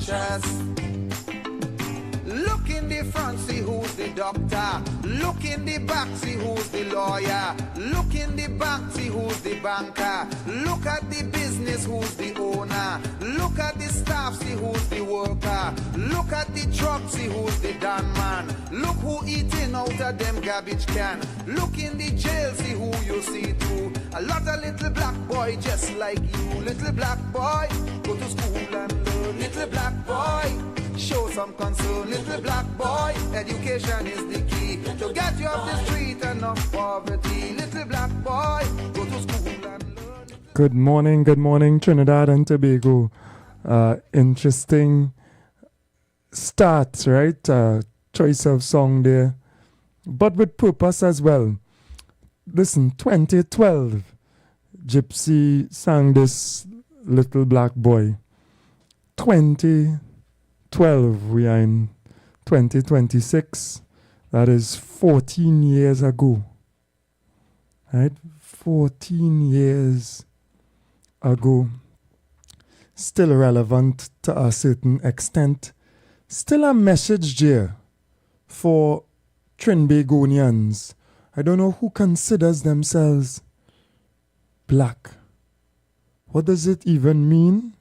conscious. Look in the front, see who's the doctor. Look in the back, see who's the lawyer. Look in the back, see who's the banker. Look at the business, who's the owner. Look at the staff, see who's the worker. Look at the truck, see who's the damn man. Look who eating out of them garbage can. Look in the jail, see who you see too. A lot of little black boy just like you. Little black boy, go to school and learn. Little black boy, show some concern. Little black boy, education is the key to get you off the street and off poverty. Little black boy, go to school and learn. Good morning, Trinidad and Tobago. Interesting start, right? Choice of song there, but with purpose as well. Listen, 2012, Gypsy sang this Little Black Boy. 2012, we are in 2026. That is 14 years ago. Right? 14 years ago. Still relevant to a certain extent. Still a message there for Trinbagonians. I don't know who considers themselves black. What does it even mean?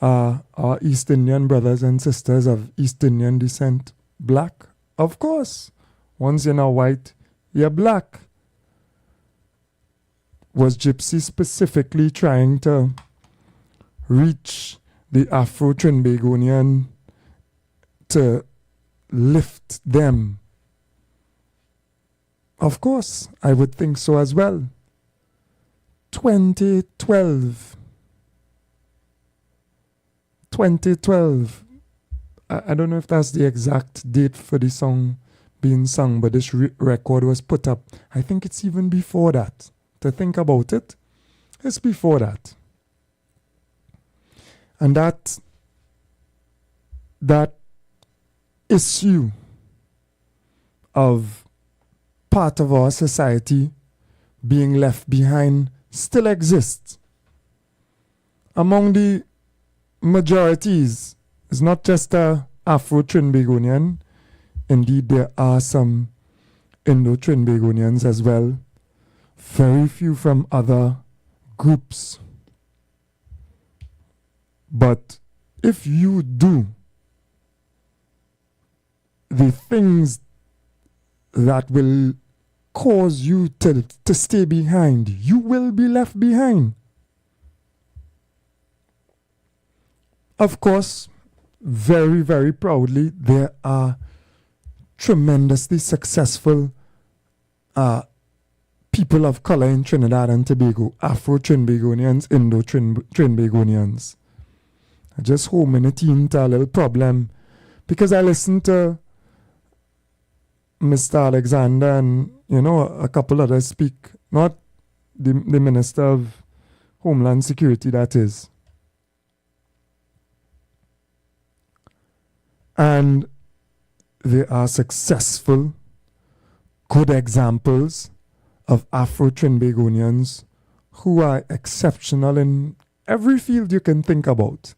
Our East Indian brothers and sisters of East Indian descent black? Of course. Once you're not white, you're black. Was Gypsy specifically trying to reach the Afro-Trinbagonian to lift them? Of course, I would think so as well. 2012. I don't know if that's the exact date for the song being sung, but this record was put up. I think it's even before that. To think about it, it's before that. And that issue of part of our society being left behind still exists. Among the majorities, it's not just Afro-Trinbagonian. Indeed, there are some Indo-Trinbagonians as well. Very few from other groups. But if you do the things that will cause you to stay behind, you will be left behind. Of course, very, very proudly, there are tremendously successful people of color in Trinidad and Tobago, Afro-Trinbagonians, Indo-Trinbagonians. I just home in it into a little problem because I listened to Mr. Alexander and, a couple others speak, not the Minister of Homeland Security, that is. And there are successful, good examples of Afro-Trinbagonians who are exceptional in every field you can think about.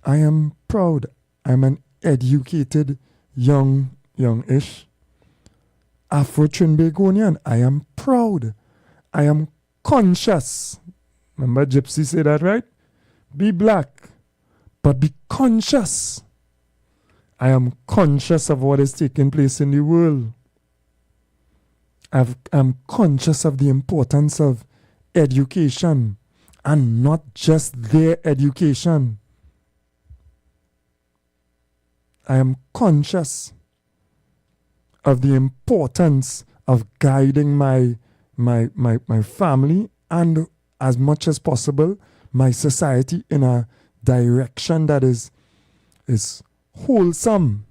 I am proud. I'm an educated, youngish Afro-Trinbagonian. I am proud. I am conscious. Remember Gypsy said that, right? Be black, but be conscious. I am conscious of what is taking place in the world. I'm conscious of the importance of education, and not just their education. I am conscious of the importance of guiding my family and, as much as possible, my society in a direction that is wholesome.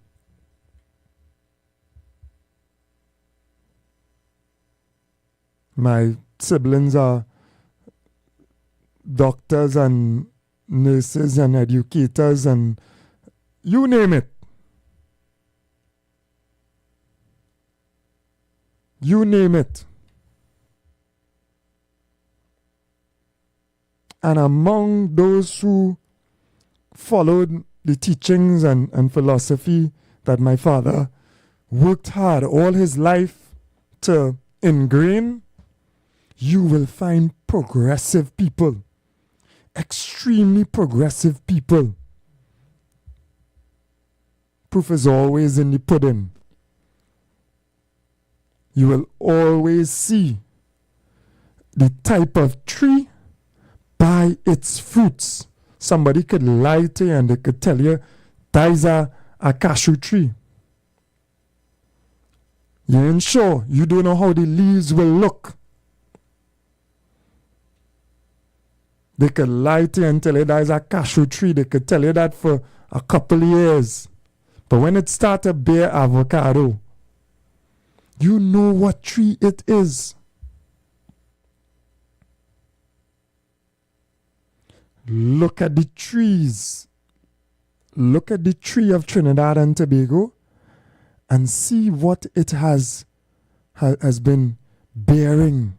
My siblings are doctors and nurses and educators and you name it. You name it. And among those who followed the teachings and philosophy that my father worked hard all his life to ingrain, you will find progressive people, extremely progressive people. Proof is always in the pudding. You will always see the type of tree by its fruits. Somebody could lie to you and they could tell you that is a cashew tree. You ain't sure. You don't know how the leaves will look. They could lie to you and tell you that is a cashew tree. They could tell you that for a couple of years. But when it starts to bear avocado, you know what tree it is. Look at the trees. Look at the tree of Trinidad and Tobago and see what it has been bearing.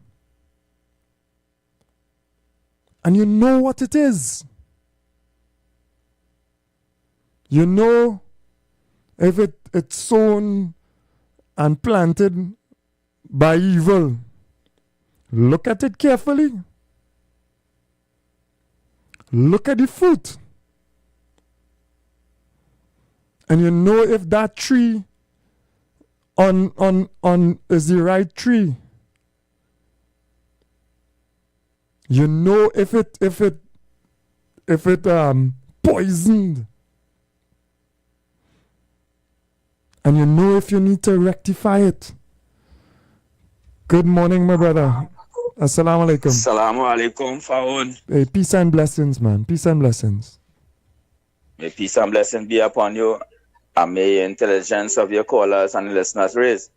And you know what it is. You know if it's sown and planted by evil. Look at it carefully. Look at the fruit. And you know if that tree on is the right tree. You know if it poisoned. And you know if you need to rectify it. Good morning, my brother. Assalamu alaikum. Assalamu alaikum, Faoun. Hey, peace and blessings, man. Peace and blessings. May peace and blessings be upon you, and may intelligence of your callers and listeners raise.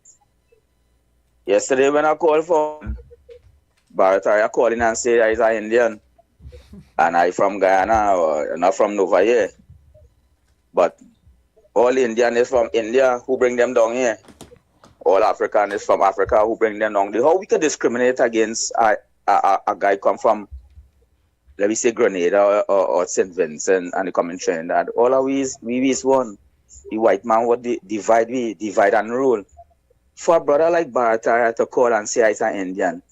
Yesterday when I called for Barataria calling and say I is an Indian, and I from Guyana or not from Nova here. But all Indian is from India who bring them down here. All African is from Africa who bring them down. How we can discriminate against a guy come from, let me say, Grenada or St. Vincent and he come in Trinidad. All of we is one. The white man would divide and rule. For a brother like Barataya to call and say he's an Indian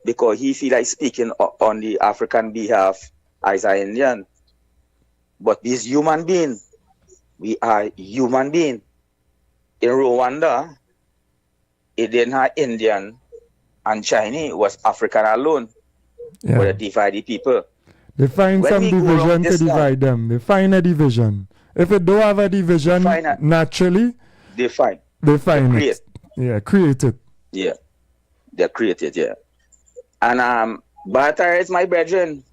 because he feel like speaking on the African behalf as an Indian. But this human being, we are human being. In Rwanda, it didn't have Indian and Chinese, it was African alone. Yeah. But they divide the people. They find When some we go division around to this divide them. They find a division. If it don't have a division naturally, they find it. Yeah, create it. Yeah. They create it, yeah. And Barata is my brethren.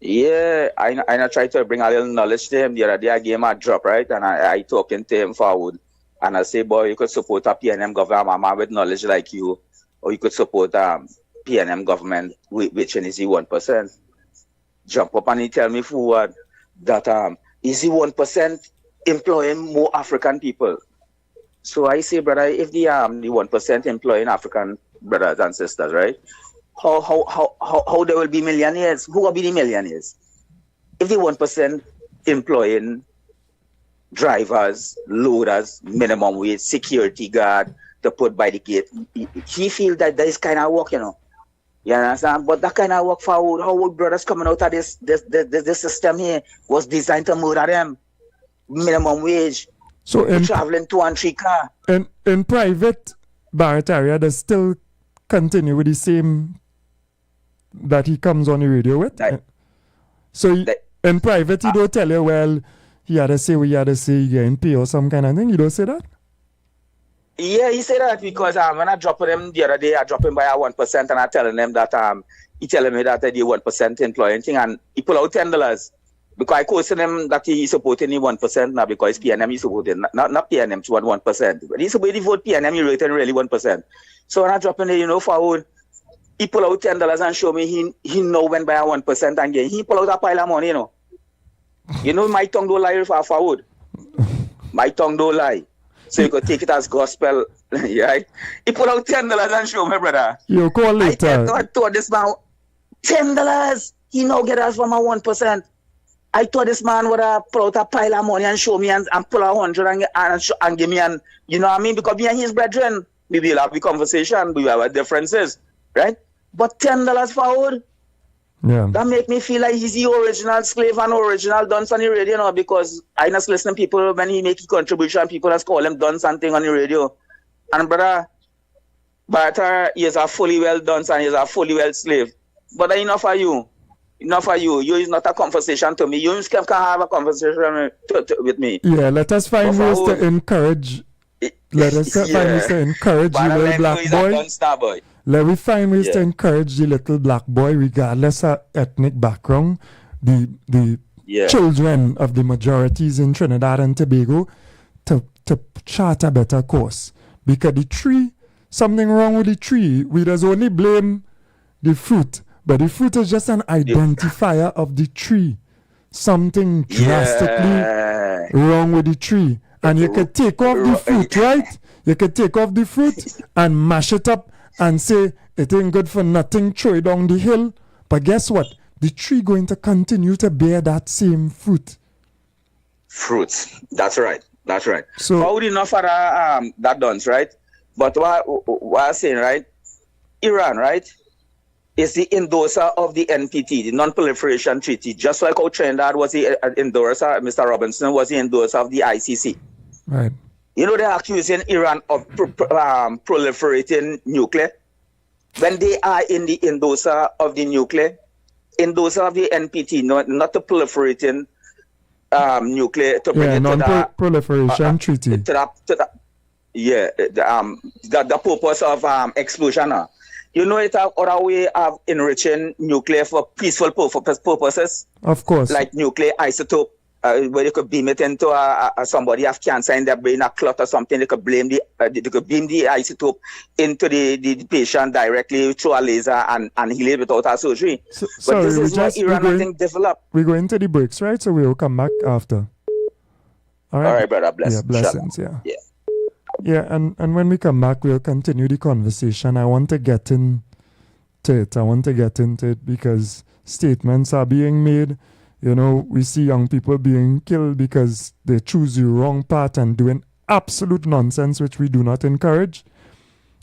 Yeah, I try to bring a little knowledge to him. The other day I gave him a drop, right? And I talking to him forward. And I say, boy, you could support a PNM government, a man with knowledge like you. Or you could support PNM government, which is the 1%. Jump up and he tell me forward that is the 1% employing more African people. So I say, brother, if the 1% employing African brothers and sisters, right? How there will be millionaires? Who will be the millionaires? If the 1% employing drivers, loaders, minimum wage, security guard to put by the gate, he feel that there is kind of work, you know. You understand? But that kind of work forward, how would brothers coming out of this system here was designed to murder them. Minimum wage. So traveling 2 and 3 cars. In private, Barataria does still continue with the same that he comes on the radio with. In private, he don't tell you, well, he had to say what he had to say, he getting pay or some kind of thing. You don't say that? Yeah, he said that because when I dropped him the other day, I dropped him by 1% and I telling him that he telling me that the 1% employing thing and he pull out $10. Because I question him that he supporting the 1% now because PNM he supporting, not PNM, to 1%. But he supported the vote PNM, he rated really 1%. So when I drop him, forward, he pull out $10 and show me he know when by 1% and again. He pull out a pile of money, my tongue don't lie forward. My tongue don't lie. So you could take it as gospel, right? He pull out $10 and show me, brother. You call later. I told this man, $10, he now get us from a 1%. I thought this man would pull out a pile of money and show me and pull out 100 and give me and you know what I mean? Because me and his brethren, we will have a conversation, we will have our differences, right? But $10 forward, that make me feel like he's the original slave and original dunce on the radio now, because I just listen to people when he make a contribution, people just call him dunce and thing on the radio. And brother, Barter, he is a fully well dunce and he is a fully well slave. But enough for you. Enough for you. You is not a conversation to me. You can have a conversation with me. Yeah, let us find ways to encourage. Let us find ways to encourage the little black boy. Let me find ways to encourage the little black boy, regardless of ethnic background, the children of the majorities in Trinidad and Tobago, to chart a better course. Because the tree, something wrong with the tree. We just only blame the fruit, but the fruit is just an identifier of the tree. Something drastically wrong with the tree. And you could take off the fruit, right? You could take off the fruit and mash it up and say, it ain't good for nothing, throw it down the hill. But guess what? The tree going to continue to bear that same fruit. Fruits. That's right. That's right. So how would enough for that done, right? But what I'm saying, right? Iran, right, is the endorser of the NPT, the Non-Proliferation Treaty, just like how Trinidad was the endorser, Mr. Robinson was the endorser of the ICC. Right. You know, they're accusing Iran of proliferating nuclear. When they are in the endorser of the nuclear, endorser of the NPT, not the proliferating nuclear, to bring it to the Non-Proliferation Treaty. The purpose of explosion. You know, it's another way of enriching nuclear for peaceful purposes. Of course. Like nuclear isotope, where you could beam it into somebody have cancer in their brain, a clot or something. They could beam the isotope into the patient directly through a laser and heal it without a surgery. But this is what Iran, I think, developed. We're going to the breaks, right? So we'll come back after. All right, brother. Yeah, blessings. Yeah, and when we come back, we'll continue the conversation. I want to get into it because statements are being made. You know, we see young people being killed because they choose the wrong path and doing absolute nonsense, which we do not encourage.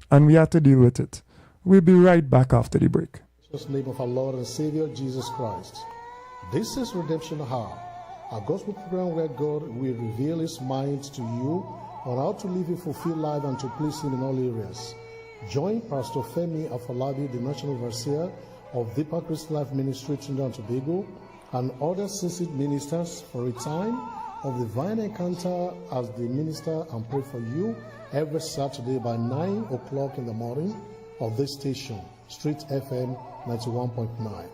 And we have to deal with it. We'll be right back after the break. In the name of our Lord and Savior, Jesus Christ. This is Redemption Hour, a gospel program where God will reveal His mind to you on how to live a fulfilled life and to please Him in all areas. Join Pastor Femi Afolabi, the National Overseer of Deeper Christian Life Ministry, Trinidad and Tobago, and other seasoned ministers for a time of divine encounter as they minister and pray for you every Saturday by 9 o'clock in the morning of this station, Street FM 91.9.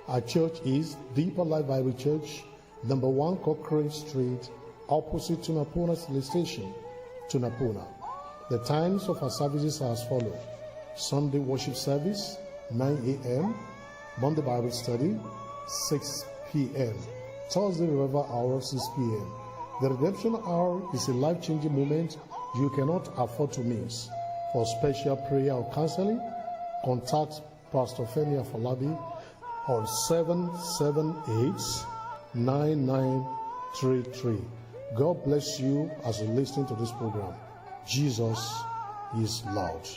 Our church is Deeper Life Bible Church, number 1 Cochrane Street, opposite Tunapuna Police Station, Tunapuna. The times of our services are as follows: Sunday worship service, 9 a.m., Monday Bible study, 6 p.m., Thursday revival hour, 6 p.m. The redemption hour is a life-changing moment you cannot afford to miss. For special prayer or counseling, contact Pastor Femi Afolabi on 778-9933. God bless you as you listen to this program. Jesus is Lord.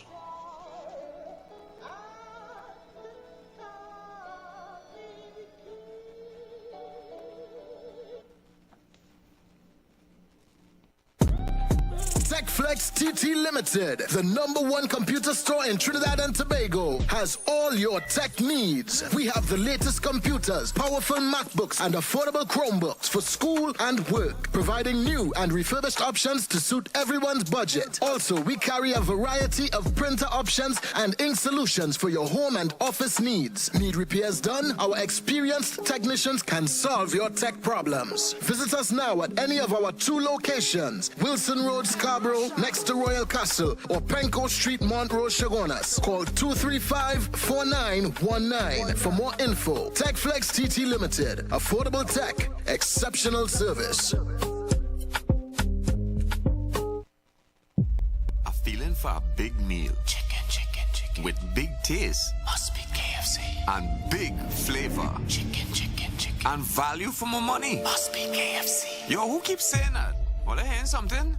TechFlex TT Limited, the #1 computer store in Trinidad and Tobago, has all your tech needs. We have the latest computers, powerful MacBooks, and affordable Chromebooks for school and work, providing new and refurbished options to suit everyone's budget. Also, we carry a variety of printer options and ink solutions for your home and office needs. Need repairs done? Our experienced technicians can solve your tech problems. Visit us now at any of our 2 locations, Wilson Road, Scarborough, next to Royal Castle, or Penco Street, Montrose, Chagonas. Call 235-4919 for more info. TechFlex TT Limited. Affordable tech. Exceptional service. A feeling for a big meal. Chicken. With big taste. Must be KFC. And big flavor. Chicken. and value for more money. Must be KFC. Yo, who keeps saying that? Well, I hearing something.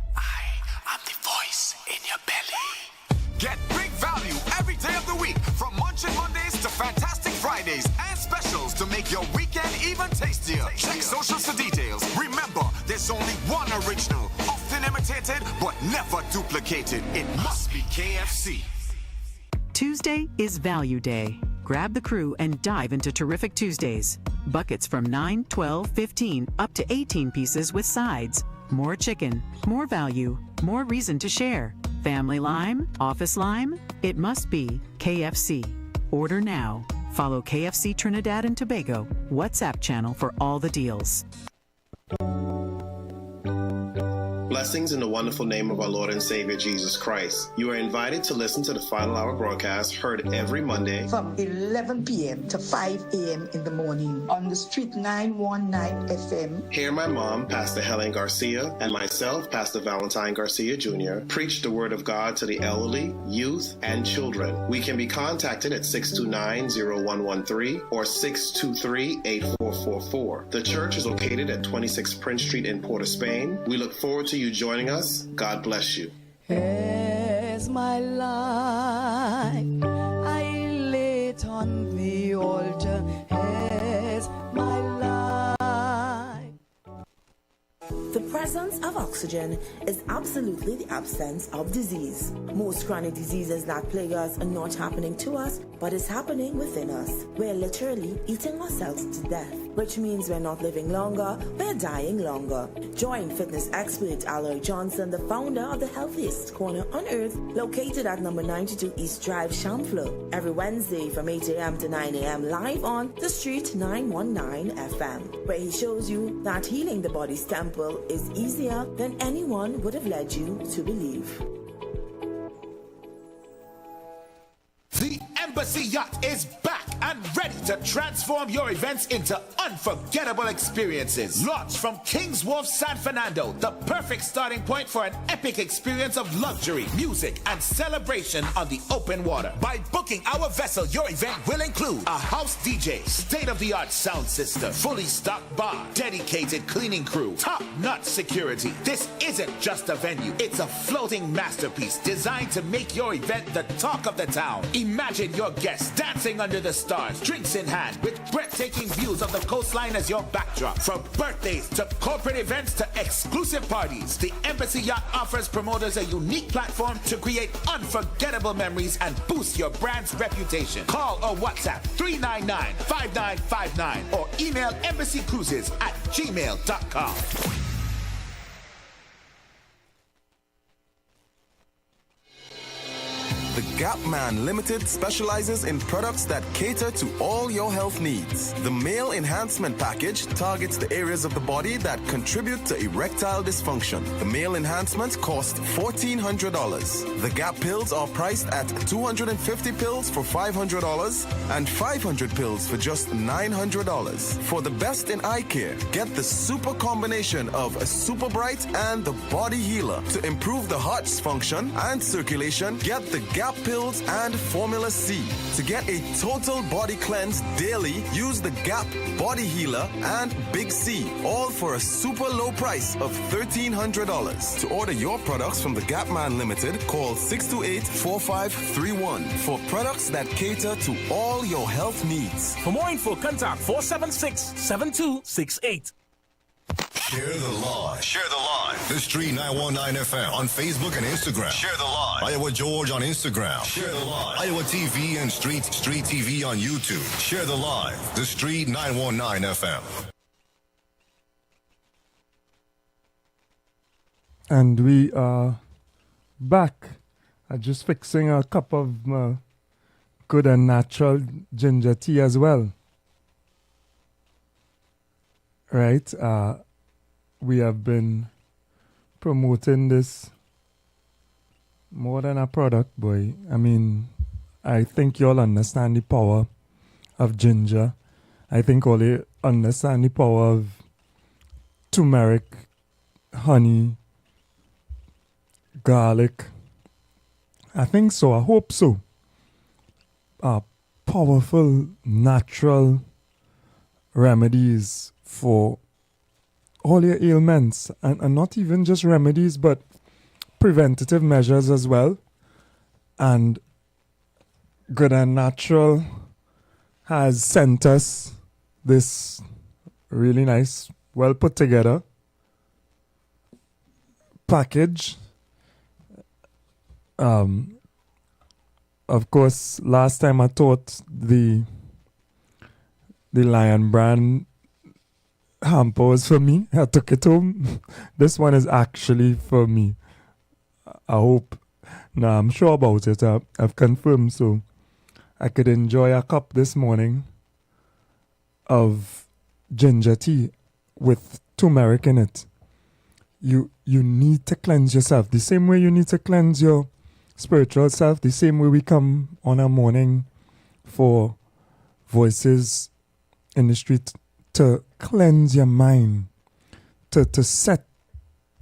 I'm the voice in your belly. Get big value every day of the week, from Munchin Mondays to Fantastic Fridays and specials to make your weekend even tastier. Check socials for details. Remember, there's only one original, often imitated but never duplicated. It must be KFC. Tuesday is Value Day. Grab the crew and dive into terrific Tuesdays. Buckets from 9, 12, 15, up to 18 pieces with sides. More chicken, more value, more reason to share. Family lime, office lime? It must be KFC. Order now. Follow KFC Trinidad and Tobago WhatsApp channel for all the deals. Blessings in the wonderful name of our Lord and Savior Jesus Christ. You are invited to listen to the Final Hour broadcast heard every Monday from 11 p.m. to 5 a.m. in the morning on the Street 919 FM. Hear my mom, Pastor Helen Garcia, and myself, Pastor Valentine Garcia Jr., preach the Word of God to the elderly, youth, and children. We can be contacted at 629-0113 or 623-8444. The church is located at 26 Prince Street in Port of Spain. We look forward to you joining us. God bless you. As my life I lay it on the altar, as my life. The presence of oxygen is absolutely the absence of disease. Most chronic diseases that plague us are not happening to us, but is happening within us. We're literally eating ourselves to death, which means we're not living longer, we're dying longer. Join fitness expert Aloy Johnson, the founder of the healthiest corner on earth, located at number 92 East Drive, Chamfleur, every Wednesday from 8 a.m. to 9 a.m. live on the Street 919 FM, where he shows you that healing the body's temple is easier than anyone would have led you to believe. The Embassy Yacht is back and ready to transform your events into unforgettable experiences. Launched from King's Wharf, San Fernando, the perfect starting point for an epic experience of luxury, music, and celebration on the open water. By booking our vessel, your event will include a house DJ, state-of-the-art sound system, fully stocked bar, dedicated cleaning crew, top-notch security. This isn't just a venue, it's a floating masterpiece designed to make your event the talk of the town. Imagine your guests dancing under the stars, drinks in hand, with breathtaking views of the coastline as your backdrop. From birthdays to corporate events to exclusive parties, the Embassy Yacht offers promoters a unique platform to create unforgettable memories and boost your brand's reputation. Call or WhatsApp 399-5959 or email embassycruises@gmail.com. The Gap Man Limited specializes in products that cater to all your health needs. The Male Enhancement Package targets the areas of the body that contribute to erectile dysfunction. The Male Enhancement costs $1,400. The Gap pills are priced at 250 pills for $500 and 500 pills for just $900. For the best in eye care, get the super combination of a Super Bright and the Body Healer. To improve the heart's function and circulation, get the Gap pills and Formula C. To get a total body cleanse daily, use the Gap Body Healer and Big C, all for a super low price of $1,300. To order your products from the Gap Man Limited, call 628-4531 for products that cater to all your health needs. For more info, contact 476-7268. Share the live. Share the live. The Street 919 FM on Facebook and Instagram. Share the live. Iowa George on Instagram. Share the live. Iowa TV and Street TV on YouTube. Share the live. The Street 919 FM. And we are back. I'm just fixing a cup of good and natural ginger tea as well. Right? We have been promoting this more than a product, boy. I mean, I think you all understand the power of ginger. I think all you understand the power of turmeric, honey, garlic. I think so. I hope so. A powerful, natural remedies for all your ailments, and not even just remedies, but preventative measures as well. And Good and Natural has sent us this really nice, well put together package. Of course, last time I taught the Lion Brand hamper was for me. I took it home. This one is actually for me. I hope. No, I'm sure about it. I've confirmed, so I could enjoy a cup this morning of ginger tea with turmeric in it. You need to cleanse yourself the same way you need to cleanse your spiritual self, the same way we come on a morning for voices in the street to cleanse your mind, to set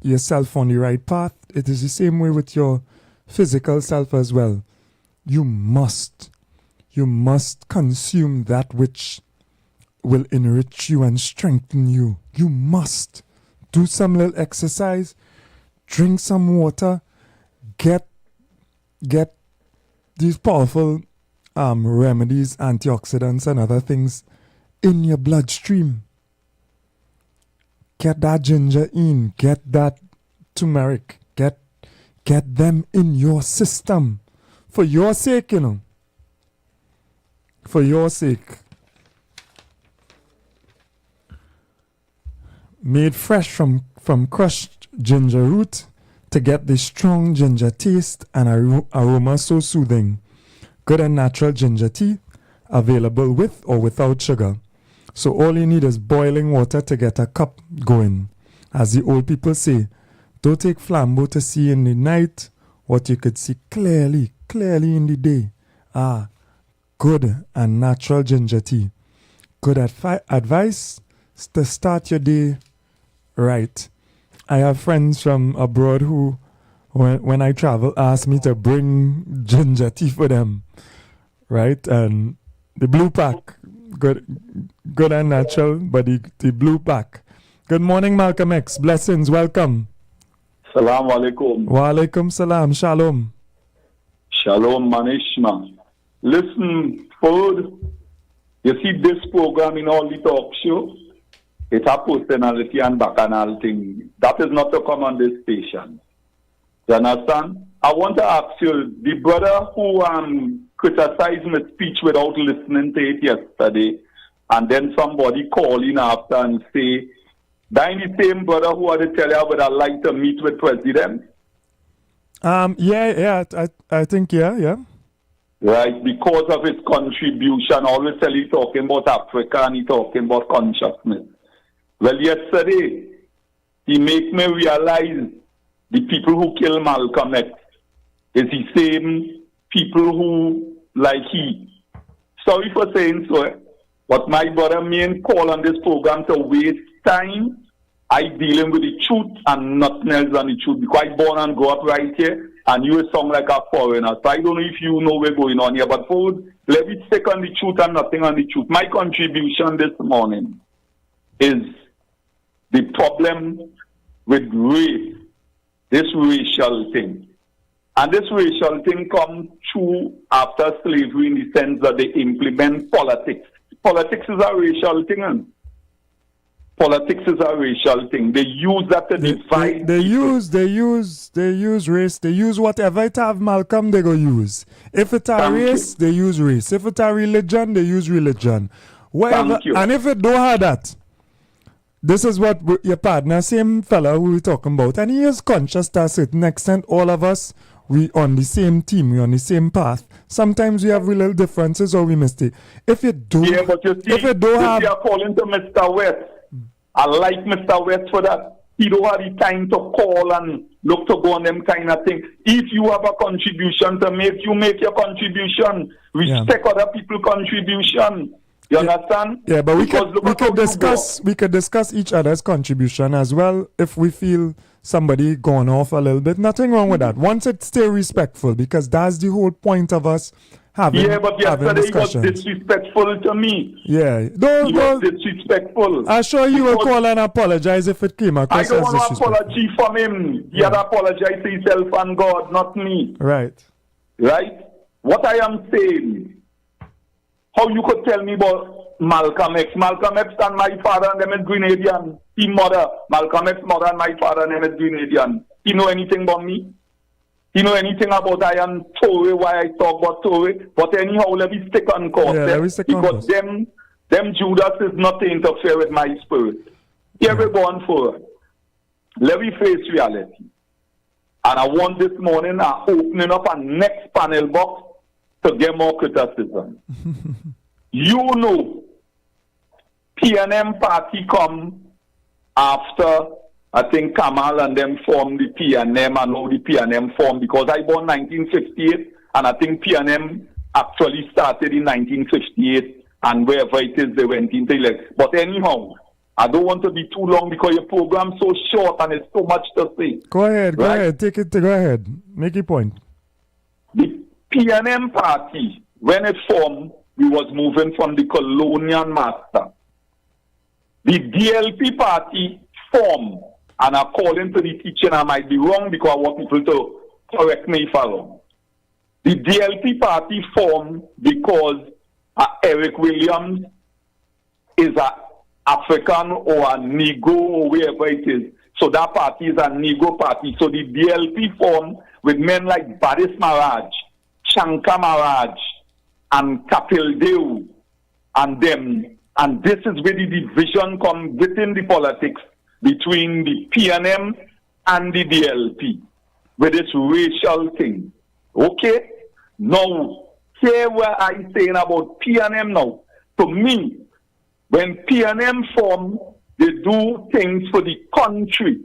yourself on the right path. It is the same way with your physical self as well. You must consume that which will enrich you and strengthen you. You must do some little exercise, drink some water, get these powerful remedies, antioxidants and other things in your bloodstream. Get that ginger in, get that turmeric, get them in your system. For your sake, you know. For your sake. Made fresh from crushed ginger root to get the strong ginger taste and aroma so soothing. Good and Natural ginger tea, available with or without sugar. So all you need is boiling water to get a cup going. As the old people say, don't take flambeau to see in the night what you could see clearly in the day. Good and Natural ginger tea. Good advice to start your day right. I have friends from abroad who, when I travel, ask me to bring ginger tea for them, right? And the blue pack, good and natural, but the blue pack. Good morning, Malcolm X. Blessings, welcome. Salam alaikum. Wa alaikum salam. Shalom. Shalom manishma. Listen, Ford, you see this program in all the talk show, it's a personality and bacchanal thing. That is not to come on this station. You understand? I want to ask you, the brother who criticized my speech without listening to it yesterday, and then somebody call in after and say, that the same brother who had to tell you would like to meet with president? I think, yeah. Right, because of his contribution, always tell he talking about Africa and he talking about consciousness. Well, yesterday, he make me realize the people who kill Malcolm X is the same people who, like he. Sorry for saying so, but my brother main call on this program to waste time. I dealing with the truth and nothing else than the truth, because I born and grow up right here, and you sound like a foreigner. So I don't know if you know what's going on here, but let me stick on the truth and nothing on the truth. My contribution this morning is the problem with race, this racial thing. And this racial thing comes true after slavery in the sense that they implement politics. Politics is a racial thing. Politics is a racial thing. They use that to divide. They use race. They use whatever it have, Malcolm, they go use. If it a race, they use race. If it a religion, they use religion. Whatever. And if it don't have that, this is what your partner, same fella who we talking about, and he is conscious to a certain extent. All of us, we on the same team, we on the same path. Sometimes we have little differences or we mistake. If you do, but you see, if you don't have, you are calling to Mr. West. I like Mr. West for that. He don't have the time to call and look to go on them kind of thing. If you have a contribution to make, you make your contribution. Respect other people's contribution. You understand? Yeah, but we could discuss each other's contribution as well if we feel somebody gone off a little bit. Nothing wrong with that. Once it stay respectful, because that's the whole point of us having but yesterday he was discussions. disrespectful to me. Yeah. He was disrespectful. I'm sure you will call and apologize if it came I across don't as want to disrespectful. apology from him. He had apologized to himself and God, not me. Right. Right? What I am saying, how you could tell me about Malcolm X? Malcolm X and my father and them is Grenadian. He mother, Malcolm X mother and my father and them is Grenadian. He know anything about me? He know anything about I am Tory, why I talk about Tory? But anyhow, let me stick on course. Yeah, let me stick on because course. them Judas is not to interfere with my spirit. Here we go on forward. Let me face reality. And I want this morning opening up a next panel box to get more criticism. You know, PNM party come after, I think Kamal and them formed the PNM and how the PNM formed, because I born 1958 and I think PNM actually started in 1958 and wherever it is they went into election. But anyhow, I don't want to be too long because your program's so short and it's so much to say. Go ahead, go ahead. Go ahead. Make your point. The PNM party, when it formed, we was moving from the colonial master. The DLP party formed, and according to the teaching, I might be wrong because I want people to correct me if I'm wrong. The DLP party formed because Eric Williams is an African or a Negro or wherever it is. So that party is a Negro party. So the DLP formed with men like Badis Maharaj, Shankar Maharaj, and Kapil Dev, and them. And this is where the division comes within the politics between the PNM and the DLP, with this racial thing. Okay? Now, here where I'm saying about PNM now. To me, when PNM form, they do things for the country.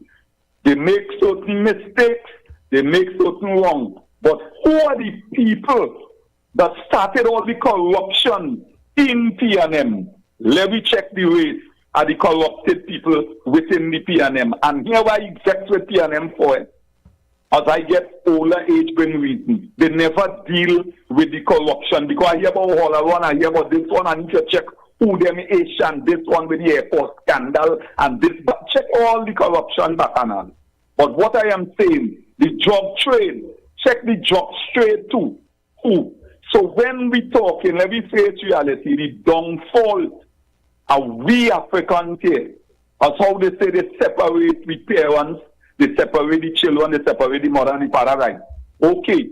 They make certain mistakes, they make certain wrong. But who are the people that started all the corruption in PNM? Let me check the race of the corrupted people within the PNM. And here I vex with PNM for it. As I get older age bring reason. They never deal with the corruption. Because I hear about all around, I hear about this one, I need to check who them Asian, this one with the airport scandal, and this, but check all the corruption back and all. But what I am saying, the drug trade, check the drug trade too. Who? So when we talking, let me face reality, the downfall of we Africans here, as how they say they separate the parents, they separate the children, they separate the mother and the father, right? Okay.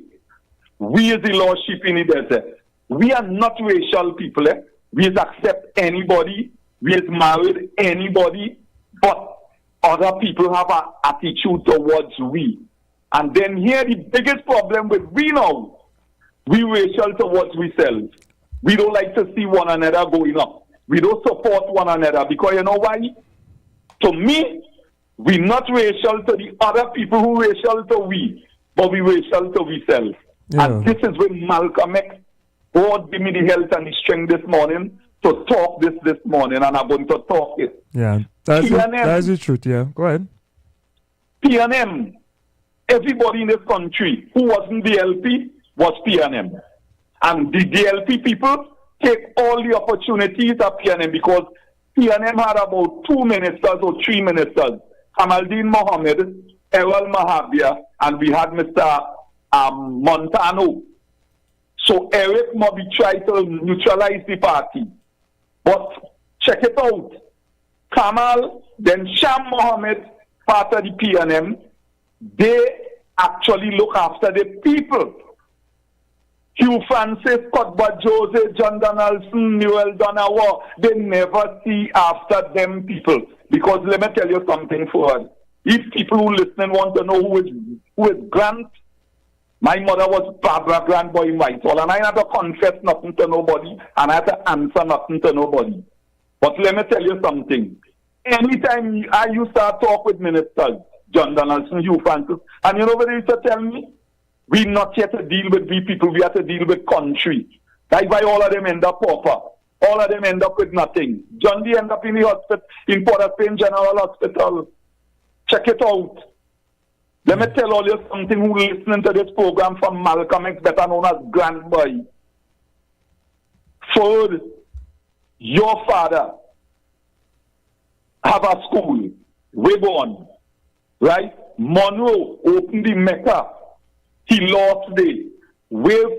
We is the lordship in the desert. We are not racial people, eh? We is accept anybody, we is married anybody, but other people have an attitude towards we. And then here the biggest problem with we now, we racial towards ourselves. We don't like to see one another going up. We don't support one another because you know why? To me, we not racial to the other people who racial to we, but we racial to ourselves. Yeah. And this is when Malcolm X, God give me the health and the strength this morning to talk this morning, and I'm going to talk it. Yeah, that's the truth, yeah. Go ahead. PNM, everybody in this country who wasn't DLP was PNM. And the DLP people take all the opportunities of PNM because PNM had about 2 ministers or 3 ministers. Kamaldeen Mohammed, Errol Mahabir, and we had Mr. Montano. So Eric Mobby tried to neutralize the party. But check it out. Kamal, then Sham Mohammed, part of the PNM, they actually look after the people. Hugh Francis, Cuthbert Jose, John Donaldson, Newell Donawa, they never see after them people. Because let me tell you something, Ford. If people who listening want to know who is Grant, my mother was Barbara Grant Boy Whitehall, and I had to confess nothing to nobody, and I had to answer nothing to nobody. But let me tell you something. Anytime I used to talk with ministers, John Donaldson, Hugh Francis, and you know what they used to tell me? We not yet to deal with we people, we have to deal with country. That's why all of them end up pauper. All of them end up with nothing. John D end up in the hospital, in Port-au-Prince General Hospital. Check it out. Let me tell all you something who listening to this program from Malcolm X, better known as Grand Boy. Third, your father have a school, Webon, right? Monroe opened the Mecca. He lost the where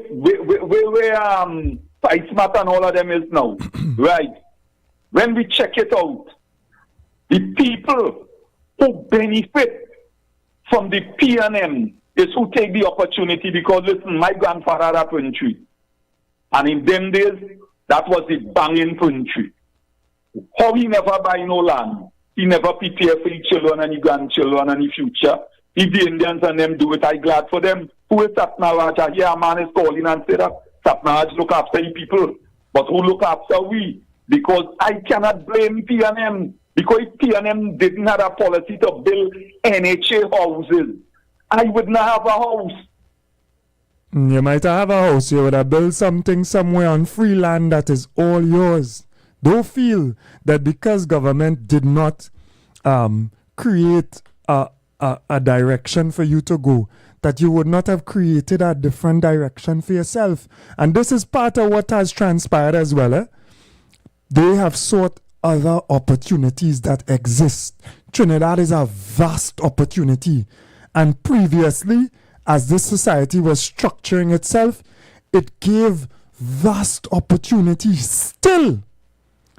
Fight and all of them is now, right? When we check it out, the people who benefit from the PNM is who take the opportunity, because listen, my grandfather had a country, and in them days that was the banging country. How he never buy no land, he never prepare for his children and his grandchildren and his future. If the Indians and them do it, I'm glad for them. Who is Satnaraj? Here a man is calling and say that Satnaraj look after the people, but who look after we? Because I cannot blame PNM, because if PNM didn't have a policy to build NHA houses, I would not have a house. You might have a house, you would have built something somewhere on free land that is all yours. Don't feel that because government did not create a direction for you to go, that you would not have created a different direction for yourself. And this is part of what has transpired as well. They have sought other opportunities that exist. Trinidad is a vast opportunity. And previously, as this society was structuring itself, it gave vast opportunities.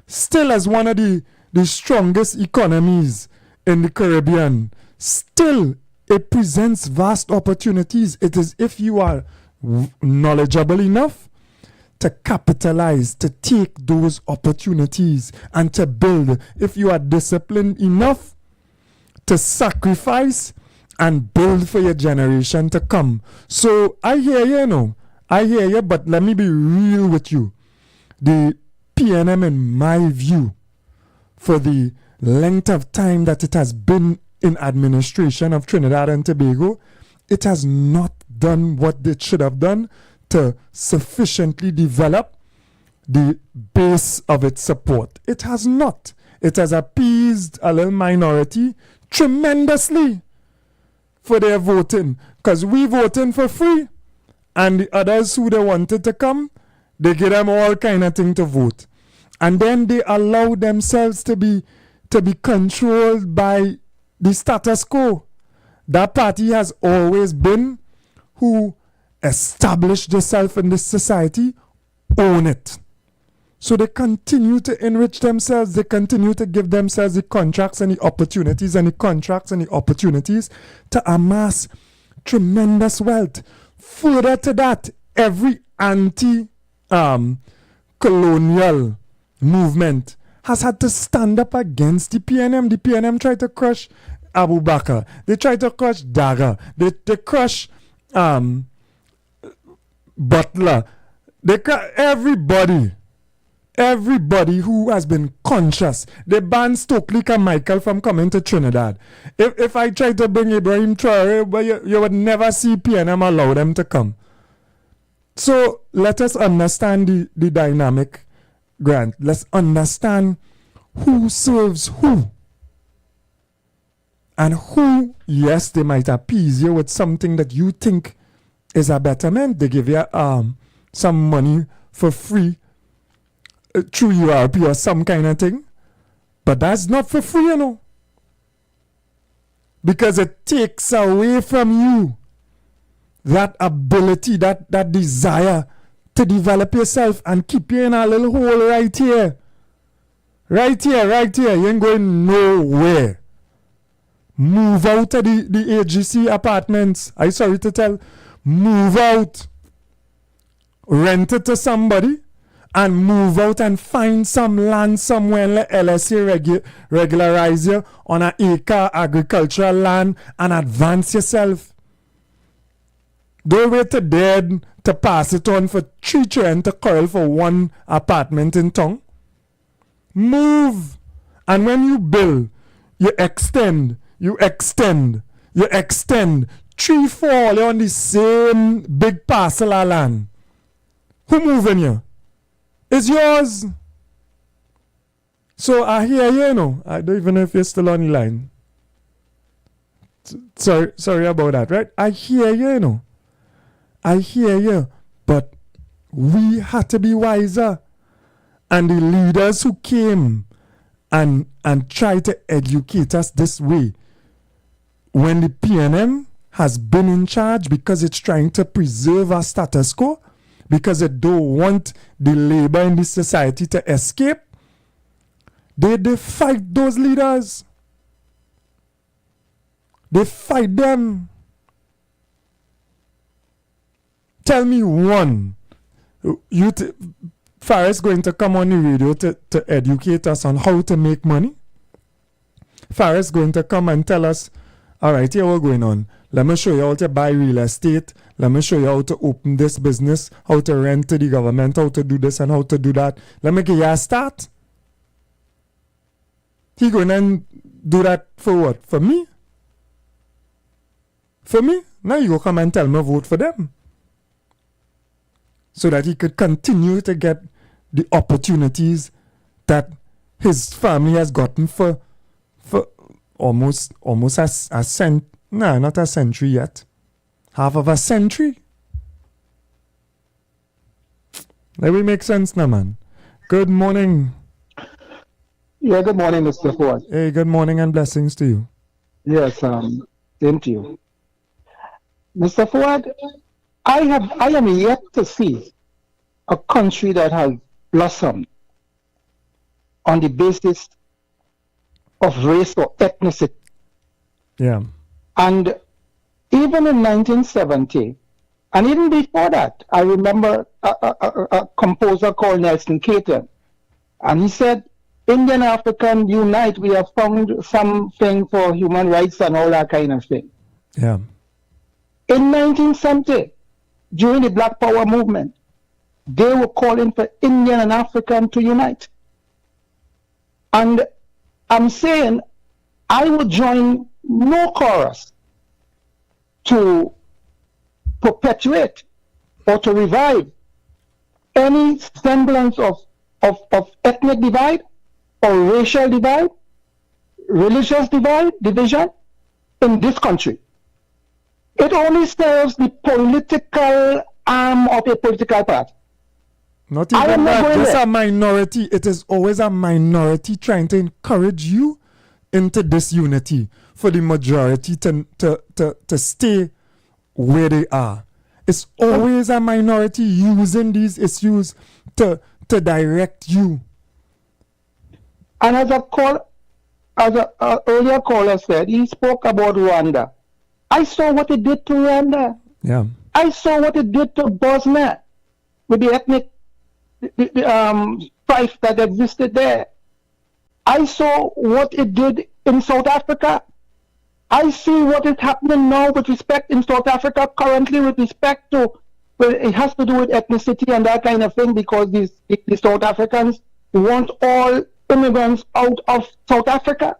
Still as one of the strongest economies in the Caribbean, still it presents vast opportunities. It is if you are knowledgeable enough to capitalize, to take those opportunities and to build. If you are disciplined enough to sacrifice and build for your generation to come. So I hear you, I hear you, but let me be real with you. The PNM, in my view, for the length of time that it has been in administration of Trinidad and Tobago, it has not done what it should have done to sufficiently develop the base of its support. It has not. It has appeased a little minority tremendously for their voting, because we voting for free, and the others who they wanted to come, they give them all kind of thing to vote, and then they allow themselves to be controlled by the status quo. That party has always been who established themselves in this society, own it. So they continue to enrich themselves. They continue to give themselves the contracts and the opportunities and the contracts and the opportunities to amass tremendous wealth. Further to that, every anti-colonial movement has had to stand up against the PNM. The PNM tried to crush Abu Bakr. They tried to crush Daga. They crush Butler. They crush everybody who has been conscious. They banned Stokely Carmichael from coming to Trinidad. If I try to bring Ibrahim Traore, you would never see PNM allow them to come. So let us understand the dynamic, Grant. Let's understand who serves who. And who, yes, they might appease you with something that you think is a betterment. They give you some money for free through URP or some kind of thing. But that's not for free, because it takes away from you that ability, that desire to develop yourself and keep you in a little hole right here. Right here. You ain't going nowhere. Move out of the AGC apartments. I'm sorry to tell. Move out. Rent it to somebody and move out and find some land somewhere and let LSA regularize you on an acre agricultural land and advance yourself. Don't wait to dead to pass it on for 3 children to quarrel for 1 apartment in town. Move. And when you build, you extend. 3, 4 all on the same big parcel of land. Who moving you? It's yours. So I hear you, I don't even know if you're still on the line. Sorry about that, right? I hear you, I hear you. But we have to be wiser. And the leaders who came and tried to educate us this way, when the PNM has been in charge because it's trying to preserve our status quo, because it don't want the labor in this society to escape, they fight those leaders. They fight them. Tell me one. Faris going to come on the radio to educate us on how to make money. Faris going to come and tell us, all right, here what's going on. Let me show you how to buy real estate. Let me show you how to open this business, how to rent to the government, how to do this and how to do that. Let me give you a start. He going to do that for what? For me? For me? Now you go come and tell me vote for them. So that he could continue to get the opportunities that his family has gotten for almost a century. No, not a century yet. Half of a century. That will make sense now, man. Good morning. Yeah, good morning, Mr. Ford. Hey, good morning and blessings to you. Yes, same to you. Mr. Ford, I am yet to see a country that has blossomed on the basis of race or ethnicity. Yeah. And even in 1970, and even before that, I remember a composer called Nelson Caton, and he said, Indian African unite, we have found something for human rights and all that kind of thing. Yeah. In 1970, during the Black Power movement, they were calling for Indian and African to unite. And I'm saying I would join no chorus to perpetuate or to revive any semblance of ethnic divide or racial divide, religious division in this country. It only serves the political arm of a political party. Not even that, just a minority. It is always a minority trying to encourage you into disunity for the majority to stay where they are. It's always a minority using these issues to direct you. And as an earlier caller said, he spoke about Rwanda. I saw what it did to Rwanda. Yeah. I saw what it did to Bosnia with the ethnic strife that existed there. I saw what it did in South Africa. I see what is happening now with respect in South Africa currently with respect to, well, it has to do with ethnicity and that kind of thing, because the South Africans want all immigrants out of South Africa.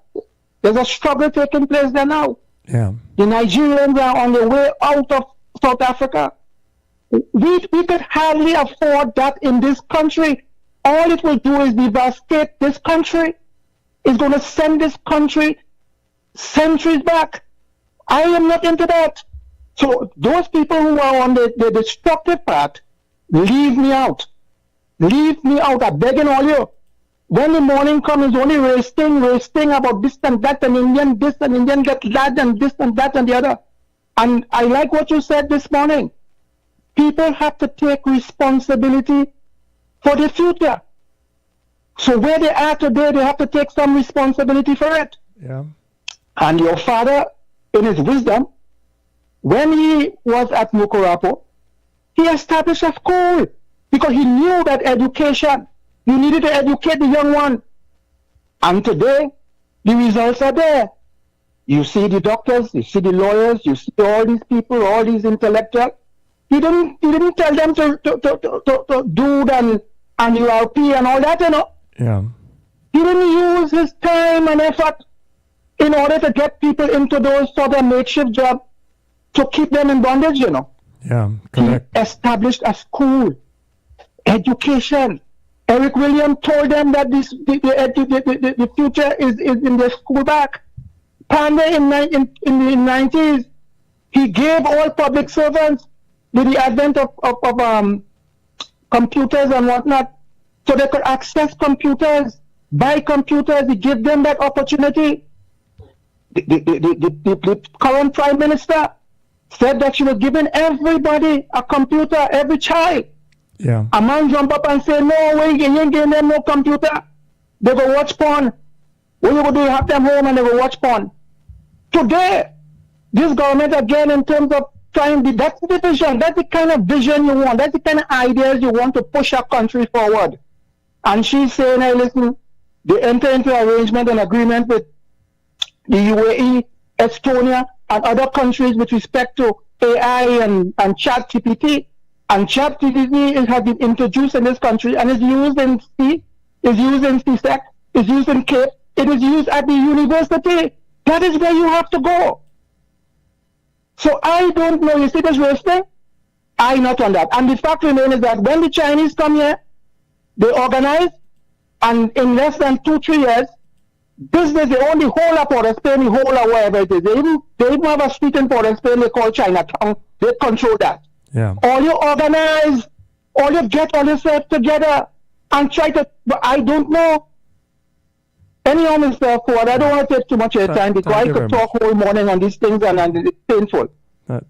There's a struggle taking place there now. Yeah. The Nigerians are on the way out of South Africa. We could hardly afford that in this country. All it will do is devastate this country. It's going to send this country centuries back. I am not into that. So those people who are on the destructive path, leave me out. Leave me out. I'm begging all you. When the morning comes, only wasting about this and that, and Indian this and Indian get that, and this and that and the other. And I like what you said this morning. People have to take responsibility for the future. So where they are today, they have to take some responsibility for it. Yeah. And your father, in his wisdom, when he was at Nukorapo, he established a school because he knew that education, you needed to educate the young one. And today, the results are there. You see the doctors, you see the lawyers, you see all these people, all these intellectuals. He didn't tell them to do and URP and all that, you know. Yeah. He didn't use his time and effort in order to get people into those sort of makeshift jobs to keep them in bondage, you know. Yeah, correct. He established a school, education. Eric Williams told them that the future is in the school back. Panda in the 90s, he gave all public servants with the advent of computers and whatnot so they could access computers, buy computers. He gave them that opportunity. The current Prime Minister said that she was giving everybody a computer, every child. Yeah. A man jump up and say, no, we ain't giving them no computer. They go watch porn. What you go do? You have them home and they go watch porn. Today, this government again, in terms of trying that's the vision, that's the kind of vision you want, that's the kind of ideas you want to push our country forward. And she's saying, hey, listen, they enter into arrangement and agreement with the UAE, Estonia, and other countries with respect to AI and ChatGPT. And ChatGPT has been introduced in this country and is used in C, is used in CSEC, is used in CAPE, it is used at the university. That is where you have to go. So I don't know, you see this race thing? I'm not on that. And the fact remains is that when the Chinese come here, they organize, and in less than 2-3 years, business, they own the whole of Port of Spain, the whole of wherever it is. They even have a street in Port of Spain they call Chinatown. They control that. Yeah. All you organize, all you get all yourself together and try to, but I don't know. Anyhow, Mr. Ford, I don't want to take too much of your time because I could talk whole morning on these things and it's painful.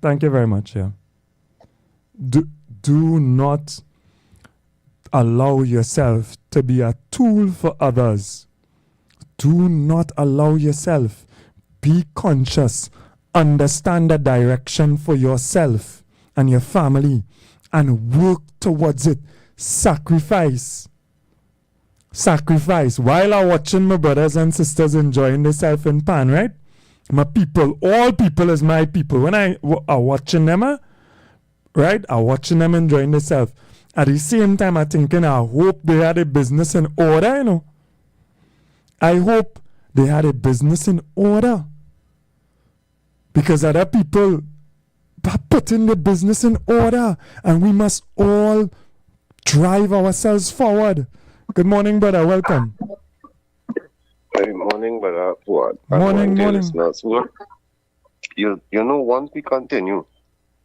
Thank you very much, yeah. Do not allow yourself to be a tool for others. Do not allow yourself. Be conscious. Understand the direction for yourself and your family and work towards it. Sacrifice. Sacrifice. While I'm watching my brothers and sisters enjoying themselves in pan, right? My people, all people is my people. When I watching them, right? I'm watching them enjoying themselves. At the same time, I'm thinking, I hope they had a business in order, you know. I hope they had a business in order. Because other people are putting the business in order. And we must all drive ourselves forward. Good morning, brother. Welcome. Good morning, brother. Morning. You know, once we continue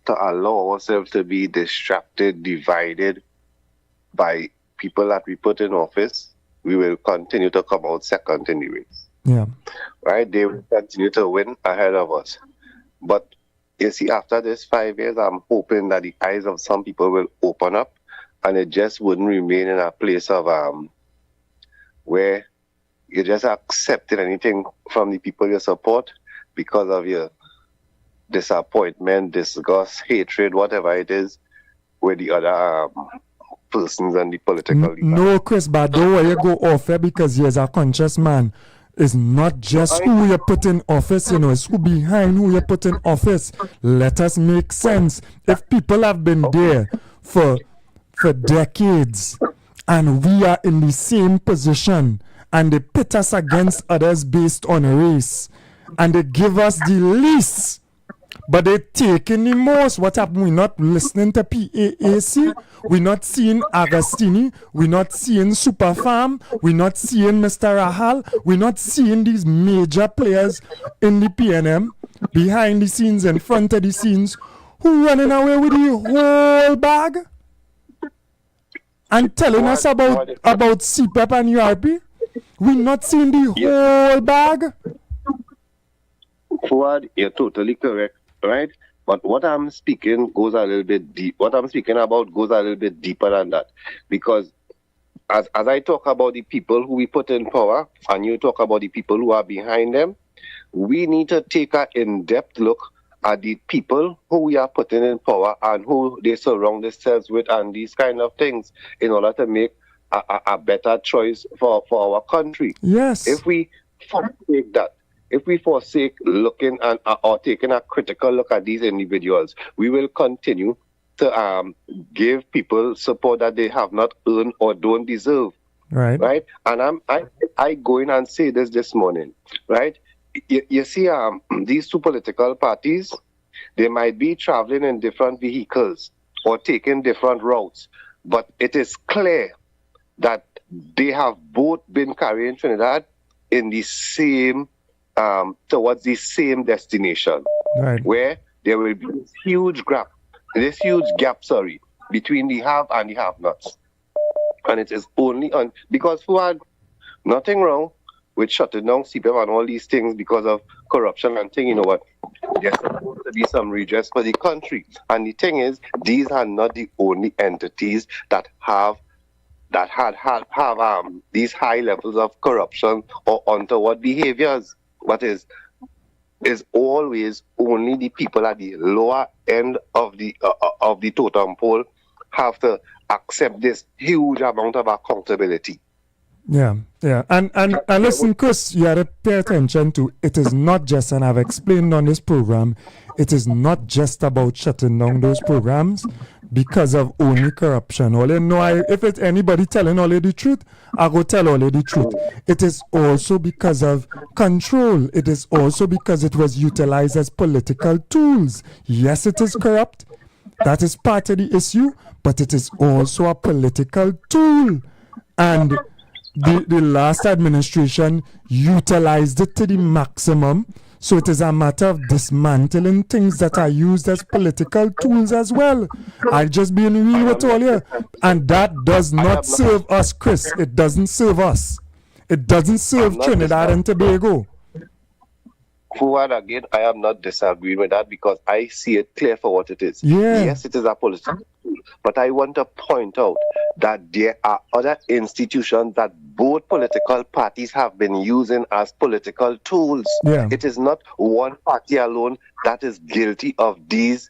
to allow ourselves to be distracted, divided by people that we put in office, we will continue to come out second in the race. Yeah. Right? They will continue to win ahead of us. But you see, after this 5 years, I'm hoping that the eyes of some people will open up and it just wouldn't remain in a place of where you just accepted anything from the people you support because of your disappointment, disgust, hatred, whatever it is, with the other persons and the political leaders. No, Chris, but don't worry, you go off here because he's a conscious man. It's not just who you put in office, you know, it's who behind who you put in office. Let us make sense. If people have been there for decades and we are in the same position and they pit us against others based on race and they give us the least but they taking the most. What happened? We're not listening to PAAC, we're not seeing Agostini, we're not seeing Superfarm, we're not seeing Mr. Rahal, we're not seeing these major players in the PNM behind the scenes, in front of the scenes, who running away with the whole bag and telling us about CPEP and URP. We're not seeing the whole bag. Fuad, you're totally correct, right? But what I'm speaking goes a little bit deep. What I'm speaking about goes a little bit deeper than that. Because as I talk about the people who we put in power, and you talk about the people who are behind them, we need to take an in-depth look at the people who we are putting in power and who they surround themselves with and these kind of things in order to make a better choice for our country. Yes. If we forsake that, if we forsake looking and or taking a critical look at these individuals, we will continue to give people support that they have not earned or don't deserve. Right. Right. And I go in and say this morning. Right. You see, these two political parties, they might be traveling in different vehicles or taking different routes, but it is clear that they have both been carrying Trinidad in the same, towards the same destination, right, where there will be this huge gap, between the have and the have-nots. And it is only on because who had nothing wrong with shutting down CPF and all these things because of corruption and thing, you know what? There's supposed to be some redress for the country. And the thing is, these are not the only entities that have these high levels of corruption or untoward behaviors. But is always only the people at the lower end of the totem pole have to accept this huge amount of accountability. Yeah. And listen, Chris, you have to pay attention to it is not just, and I've explained on this program, it is not just about shutting down those programs because of only corruption. All you know, if it's anybody telling all of the truth, I go tell all of the truth. It is also because of control. It is also because it was utilized as political tools. Yes, it is corrupt. That is part of the issue, but it is also a political tool. And the last administration utilized it to the maximum. So it is a matter of dismantling things that are used as political tools as well. I'm just being real with all you. And that does not serve us, Chris. It doesn't serve us. It doesn't serve Trinidad and Tobago. Forward again, I am not disagreeing with that because I see it clear for what it is. Yeah. Yes, it is a political tool, but I want to point out that there are other institutions that both political parties have been using as political tools. Yeah. It is not one party alone that is guilty of these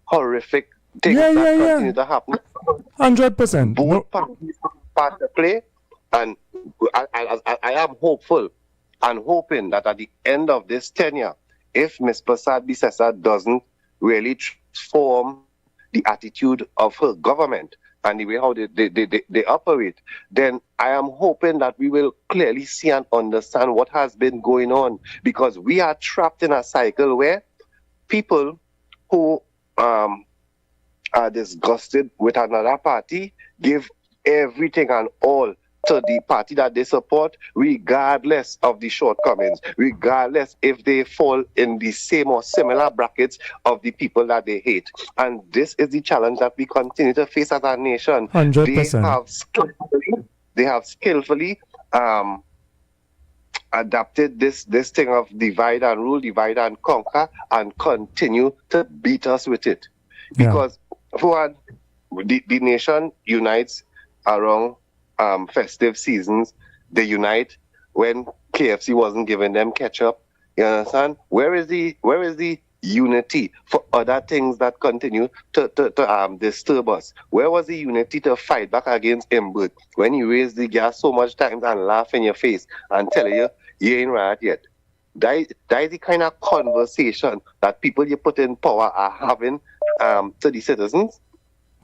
horrific things that continue to happen. 100%. Both parties have part to play, and I am hopeful and hoping that at the end of this tenure, if Ms. Prasad Bisesa doesn't really transform the attitude of her government and the way how they operate, then I am hoping that we will clearly see and understand what has been going on, because we are trapped in a cycle where people who are disgusted with another party give everything and all to the party that they support, regardless of the shortcomings, regardless if they fall in the same or similar brackets of the people that they hate. And this is the challenge that we continue to face as a nation. 100%. They have skillfully adapted this thing of divide and rule, divide and conquer, and continue to beat us with it. Because for the nation unites around festive seasons. They unite when KFC wasn't giving them ketchup. You understand? Where is the unity for other things that continue to disturb us? Where was the unity to fight back against Imbert when you raise the gas so much times and laugh in your face and tell you ain't right yet? That is the kind of conversation that people you put in power are having to the citizens.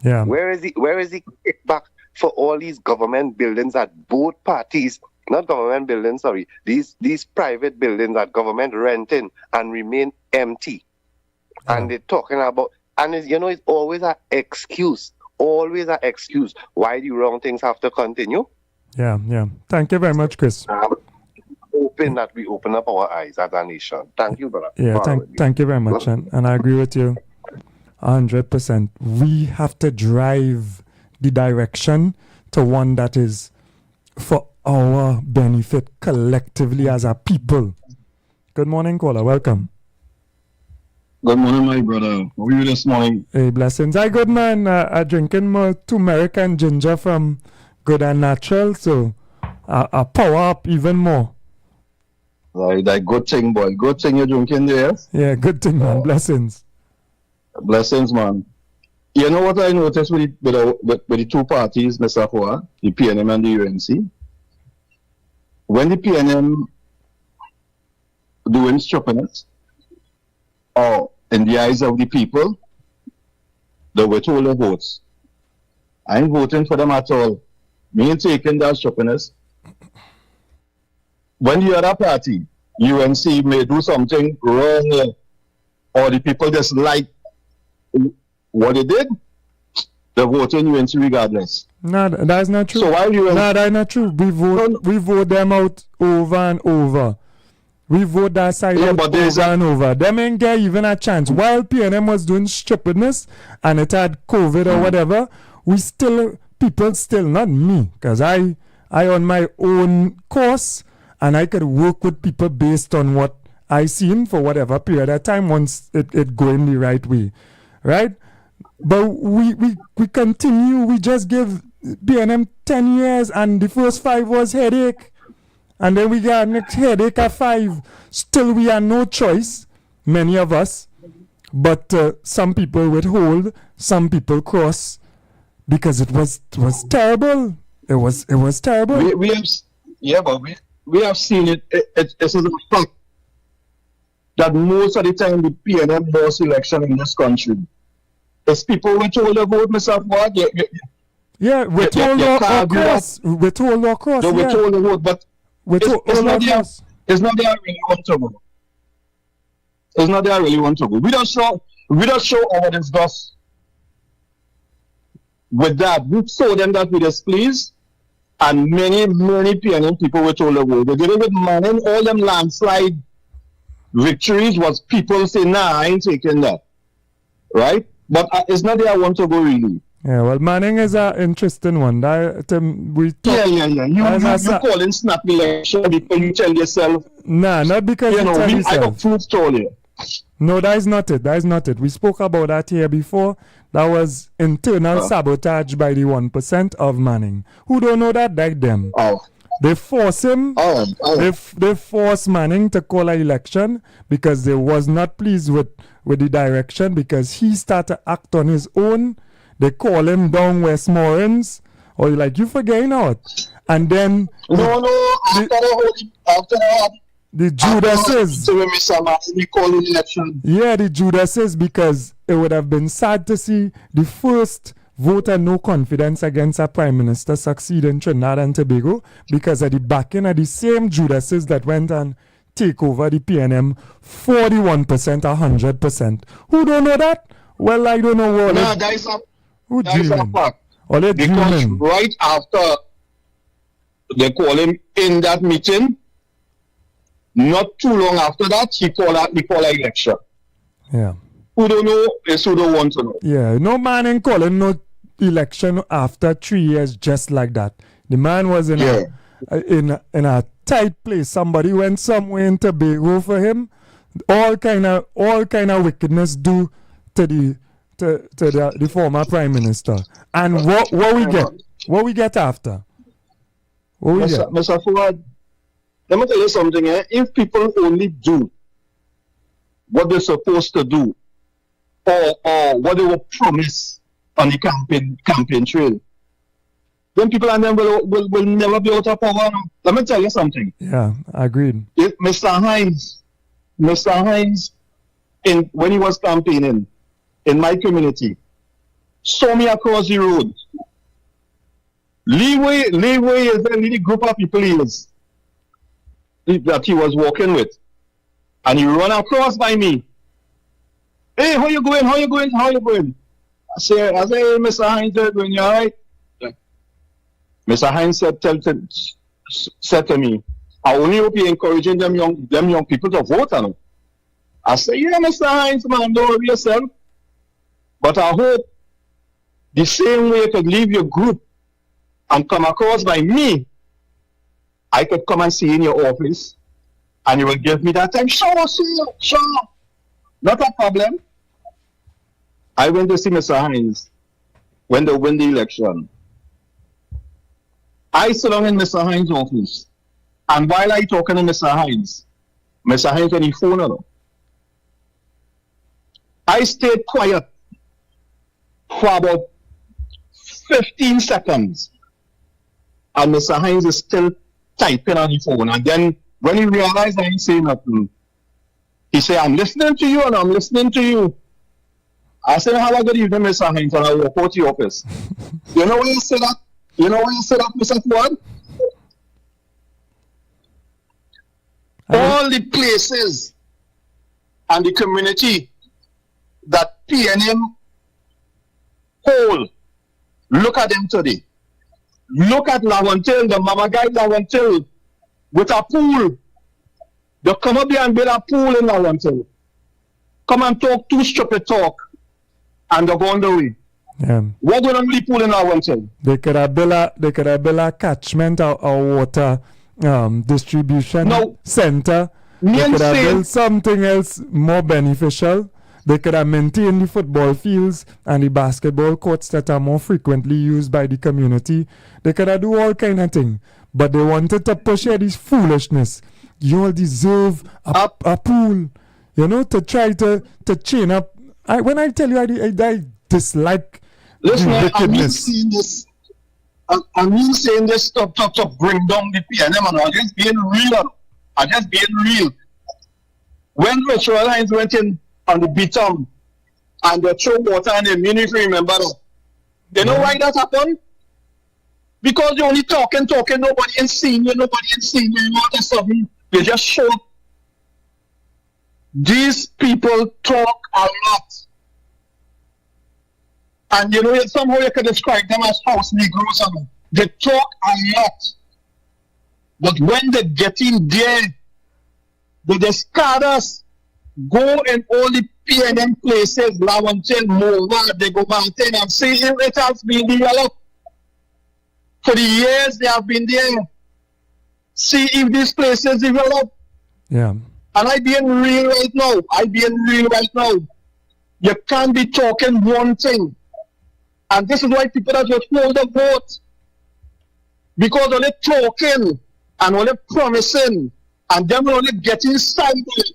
Yeah. Where is the kickback for all these government buildings that both parties, not government buildings, sorry, these private buildings that government renting and remain empty? And they're talking about, and it's always an excuse why the wrong things have to continue. Yeah. Thank you very much, Chris. Hoping that we open up our eyes as a nation. Thank you, brother. Yeah, thank you very much. And I agree with you 100%. We have to drive the direction to one that is for our benefit collectively as a people. Good morning, caller. Welcome. Good morning, my brother. How are you this morning? Hey, blessings. Hi, good man. I'm drinking more turmeric and ginger from Good and Natural, so I power up even more. That good thing, boy. Good thing you're drinking there, yes? Yeah, good thing, man. Blessings. Blessings, man. You know what I noticed with the two parties, Mr. Hoa, the PNM and the UNC? When the PNM doing stupidness, or in the eyes of the people, they withhold the votes. I ain't voting for them at all. Me ain't taking that stupidness. When the other party, UNC, may do something wrong, or the people just like what they did, they vote in UNC regardless. No, that's not true. So why UNC? No, that's not true. We vote them out over and over. We vote that side out over and over. Them ain't get even a chance. While PNM was doing stupidness and it had COVID or whatever, we still people still, not me, because I on my own course, and I could work with people based on what I seen for whatever period of time once it go in the right way, right? But we continue, we just give B&M 10 years, and the first 5 was headache, and then we got next headache at 5. Still we have no choice, many of us, but some people withhold, some people cross, because it was terrible. It was terrible. We have seen it. It's a fact that most of the time the PNM boss election in this country, it's people withhold the vote, Mr. Fuad. Yeah, withhold or cross. Withhold or cross. They withhold the vote, but it's not there I really want to go. It's not there I really want to go. We don't show our disgust with that. We saw them that we displeased, and many PNM people were told to go. They did it with money. All them landslide victories was people saying, nah, I ain't taking that. Right? But it's not there I want to go really. Yeah, well, Manning is an interesting one. We talk, You call in snap election because you tell yourself. Nah, not because you tell yourself. I got proof told you. No, that is not it. We spoke about that here before. That was internal sabotage by the 1% of Manning. Who don't know that? Like them. They force him. They force Manning to call an election because they was not pleased with the direction, because he started to act on his own. They call him down Westmorelands, or like, you forgetting out. And then the Judases. Yeah, the Judases, because it would have been sad to see the first vote of no confidence against a prime minister succeed in Trinidad and Tobago because of the backing of the same Judases that went and take over the PNM 41%, 100%. Who don't know that? Well, I don't know what. No, that is a fact. Because right after they call him in that meeting, not too long after that, he called an election. Yeah. Who don't know is who don't want to know. Yeah, no man ain't calling no election after 3 years just like that. The man was in a tight place. Somebody went somewhere in Tobago for him. All kind of wickedness due to the former prime minister. And what we get? What we get after? What we get? Mr. Fuad, let me tell you something. If people only do what they're supposed to do, or what they were promised on the campaign trail, then people and them will never be out of power. Let me tell you something. Yeah, I agreed. Mr. Hines, when he was campaigning in my community, saw me across the road. Leeway is the little group of people that he was walking with. And he run across by me. Hey, how you going? I say, Mr. Hines, when you all right? Mr. Hines said to me, I only hope you're encouraging them young people to vote on him. I say, yeah, Mr. Hines, man, don't worry yourself. But I hope the same way you could leave your group and come across by me, I could come and see you in your office and you will give me that time. Sure. Not a problem. I went to see Mr. Hines when they win the election. I sit down in Mr. Hines' office, and while I talking to Mr. Hines on his phone alone. I stayed quiet for about 15 seconds, and Mr. Hines is still typing on his phone. And then when he realized I ain't saying nothing, he said, I'm listening to you and I'm listening to you. I said, have a good evening, Mr. Hines, and I walk out to the office. You know where you sit up? Mr. Fuad? All the places and the community that PNM hold, look at them today. Look at Lavantil, the Mama Guy Lavantil, with a pool. They come up here and build a pool in Lavantil. Come and talk 2 stupid talk, and they're going the way. Yeah. What going on with the pool in our one thing? They could have built a catchment or water distribution center. They could have built something else more beneficial. They could have maintained the football fields and the basketball courts that are more frequently used by the community. They could have do all kind of things. But they wanted to push here this foolishness. You all deserve a pool. You know, to try to chain up. When I tell you I dislike wickedness. I'm saying this stop, bring down the PNM, and I'm just being real. When Metro Lines went in on the beatum and they throw water and the ministry, remember that? You know why that happened? Because you're only talking, nobody ain't seeing you, all of a sudden, they just show up. These people talk a lot. And you know, somehow you can describe them as house Negroes. They talk a lot. But when they get in there, they discard us. Go in all the PNM places, Lawantin, Mova, they go mountain and see if it has been developed. For the years they have been there. See if these places develop. Yeah. And I being real right now. You can't be talking one thing. And this is why people are just hold the vote. Because only talking and only promising and them only getting inside it.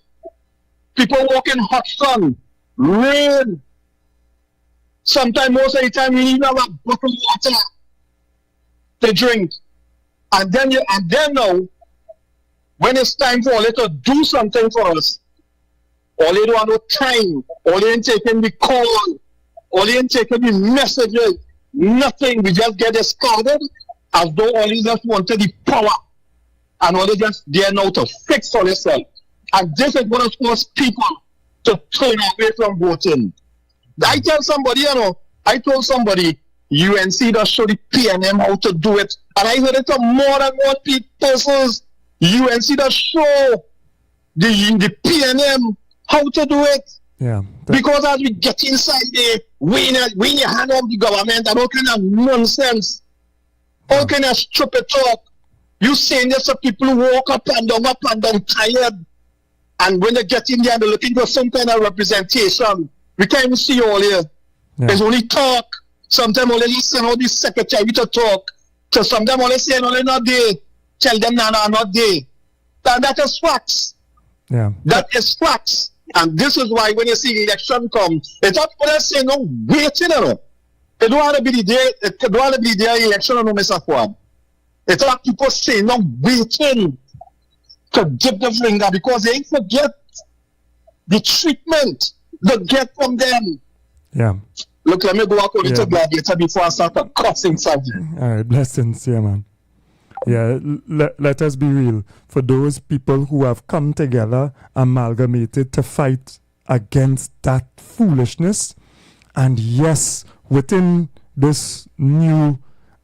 People walk in hot sun, rain. Sometimes, most of the time, you need to have a bottle of water to drink. And then now, when it's time for all to do something for us, all they don't have no time, all they ain't taking the call, all they ain't taking the messages, nothing. We just get discarded as though all they just wanted the power. And all they just there now to fix all this stuff. And this is what is force people to turn away from voting. I told somebody, UNC does show the PNM how to do it. And I heard it from more and more persons. UNC does show the PNM how to do it. Yeah. Because as we get inside there, we hand off the government and all kind of nonsense, all kind of stupid talk. You saying this so people walk up and down tired. And when they get in there and they're looking for some kind of representation, we can't even see all here. Yeah. There's only talk. Sometimes only listen all these secretary to talk. So sometimes only say only not there. Tell them not there. And that is facts. Yeah. That is facts. And this is why when you see election come, it's not people that say no waiting. It don't want to be the day. It don't want to be the election no Mr. Kwan. It's not people say no waiting to give the finger because they forget the treatment they get from them. Yeah. Look, let me go according to Gladiator before I start a crossing subject. All right, blessings, yeah, man. Yeah, let us be real. For those people who have come together, amalgamated to fight against that foolishness, and yes, within this new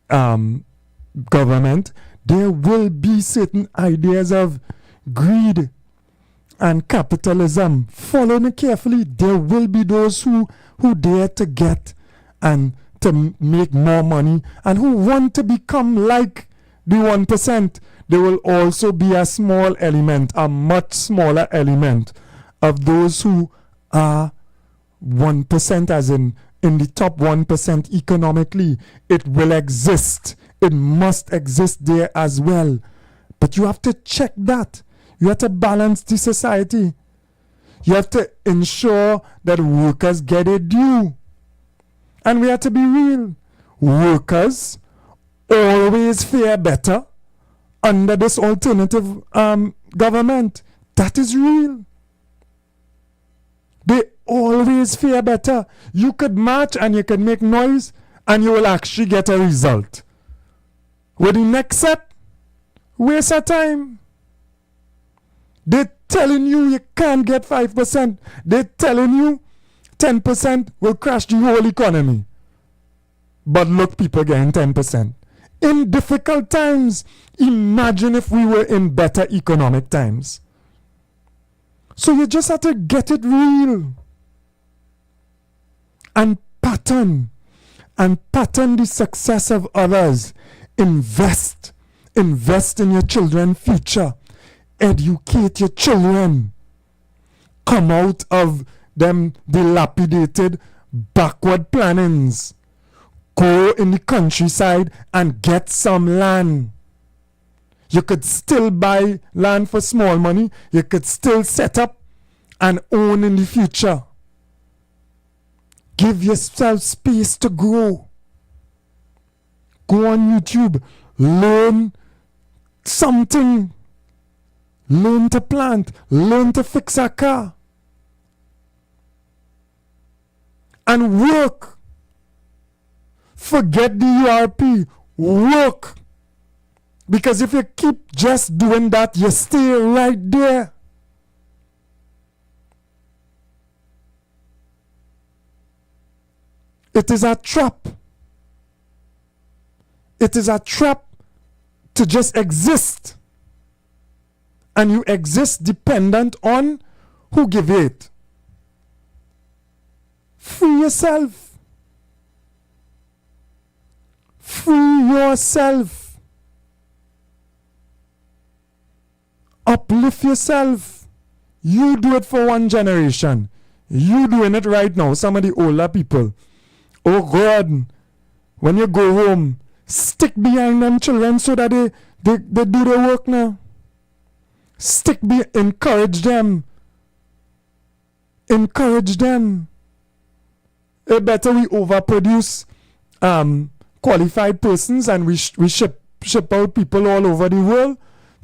government, there will be certain ideas of greed and capitalism. Follow me carefully. There will be those who dare to get and to make more money and who want to become like the 1%. There will also be a small element, a much smaller element of those who are 1%, as in the top 1% economically. It will exist. It must exist there as well. But you have to check that. You have to balance the society. You have to ensure that workers get a due. And we have to be real. Workers always fare better under this alternative government. That is real. They always fare better. You could march and you could make noise and you will actually get a result. With the next set, waste of time. They're telling you can't get 5%. They're telling you 10% will crash the whole economy. But look, people getting 10%. In difficult times, imagine if we were in better economic times. So you just have to get it real. And pattern. and pattern the success of others. Invest in your children's future. Educate your children. Come out of them dilapidated, backward plannings. Go in the countryside and get some land. You could still buy land for small money. You could still set up and own in the future. Give yourself space to grow. Go on YouTube. Learn something. Learn to plant. Learn to fix a car. And work. Forget the URP. Work. Because if you keep just doing that, you stay right there. It is a trap. It is a trap to just exist. And you exist dependent on who give it. Free yourself. Free yourself. Uplift yourself. You do it for one generation. You doing it right now. Some of the older people. Oh God, when you go home, stick behind them children so that they do the work now. Encourage them. Encourage them. It better we overproduce qualified persons and we ship out people all over the world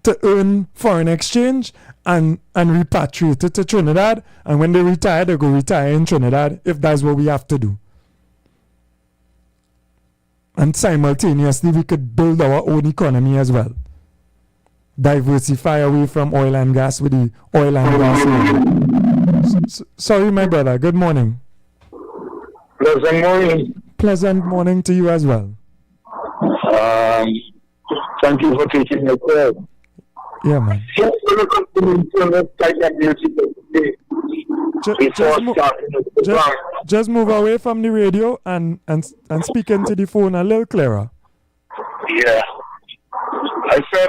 to earn foreign exchange and repatriate it to Trinidad. And when they retire, they go retire in Trinidad if that's what we have to do. And simultaneously, we could build our own economy as well. Diversify away from oil and gas with the oil and gas. Sorry, my brother. Good morning. Pleasant morning. Pleasant morning to you as well. Thank you for taking your call. Yeah, man. Just move away from the radio and speak into the phone a little clearer. Yeah. I said,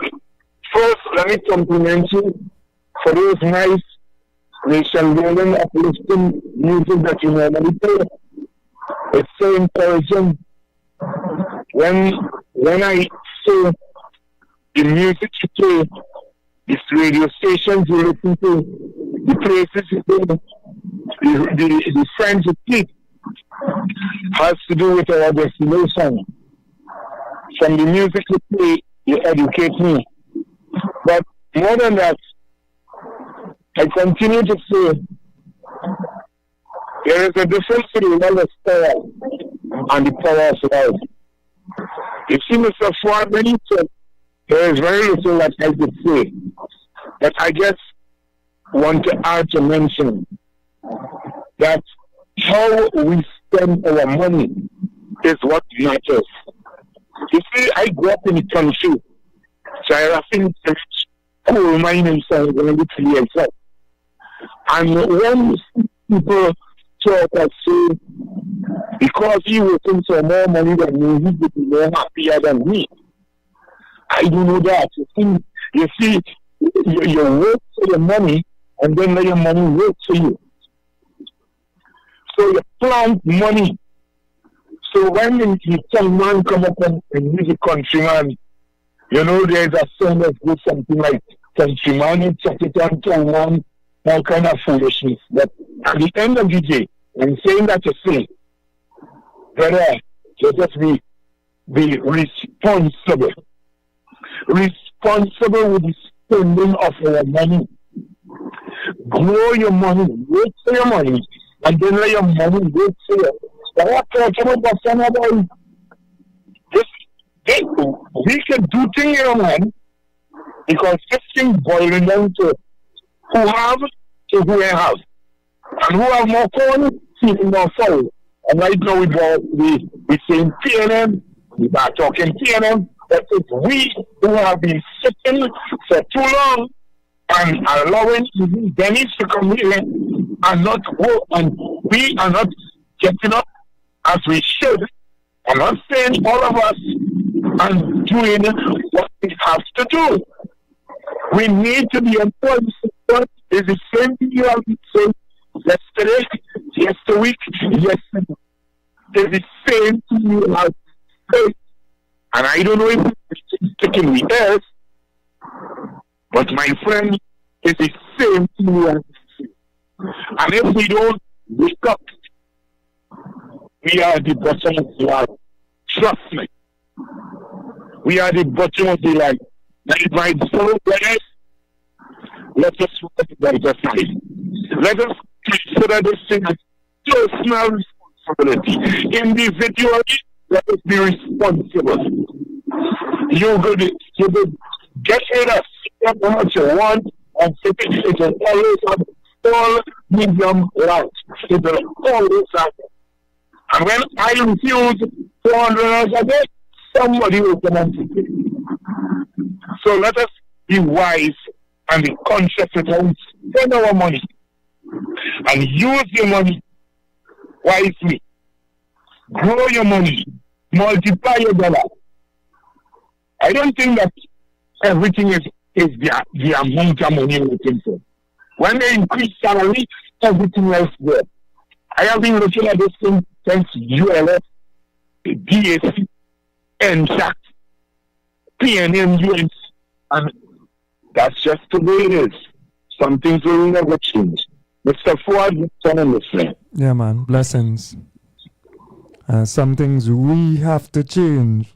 first, let me compliment you for those nice nation-building, uplifting music that you normally play. It's so encouraging. When I say the music you play, these radio stations you listen to, the places you go, the friends you keep, has to do with our destination. From the music you play, you educate me. But more than that, I continue to say there is a difference between the power and the power of love. You see, Mr. Fuad, when he said there is very little that I could say, but I just want to add to mention that how we spend our money is what matters. You see, I grew up in the country, so I have been coal mining side when I 3 years old. And when people talk and say, because he was in so more money than me, he would be more happier than me. I don't know that. You see, you work for your money, and then let your money work for you. So you plant money. So when the young man come up and he's a countryman, you know, there's a song that goes something like, countryman, you check it on town, all kind of foolishness. But at the end of the day, I'm saying that to say, brother, let us be responsible. Responsible with the spending of our money. Grow your money, work for your money, and then let your money work for you. But what talking about somebody? We can do things here, man, because this thing boiling down to who have to who have. And who have more corn, feeling more foul. And right now we saying PNM, we are talking PNM, but it's we who have been sitting for too long and allowing even Dennis to come here and not work, and we are not getting up as we should I'm not saying all of us are doing what we have to do. We need to be employed. It's the same thing you have said yesterday, yesterday, yesterday. It's the same thing you have said. And I don't know if it's taking me ears, but my friend, it's the same thing you have said. And if we don't wake up, we are at the bottom of the line. Trust me. We are at the bottom of the line. Now, my fellow brothers, let us work by the side. Let us consider this thing as personal responsibility. Individually, let us be responsible. You could get rid of how much you want, and it will always have all medium light. It will always have. And when I refuse $400 a day, somebody will come and take it. So let us be wise and be conscious of how we spend our money and use your money wisely. Grow your money, multiply your dollar. I don't think that everything is the amount of money you're looking for. When they increase salary, everything else goes. I have been looking at this thing since ULS, DAC, NSHAC, PNM, and that's just the way it is. Some things will never change. Mr. Ford, turn on this way. Yeah, man. Blessings. Some things we have to change.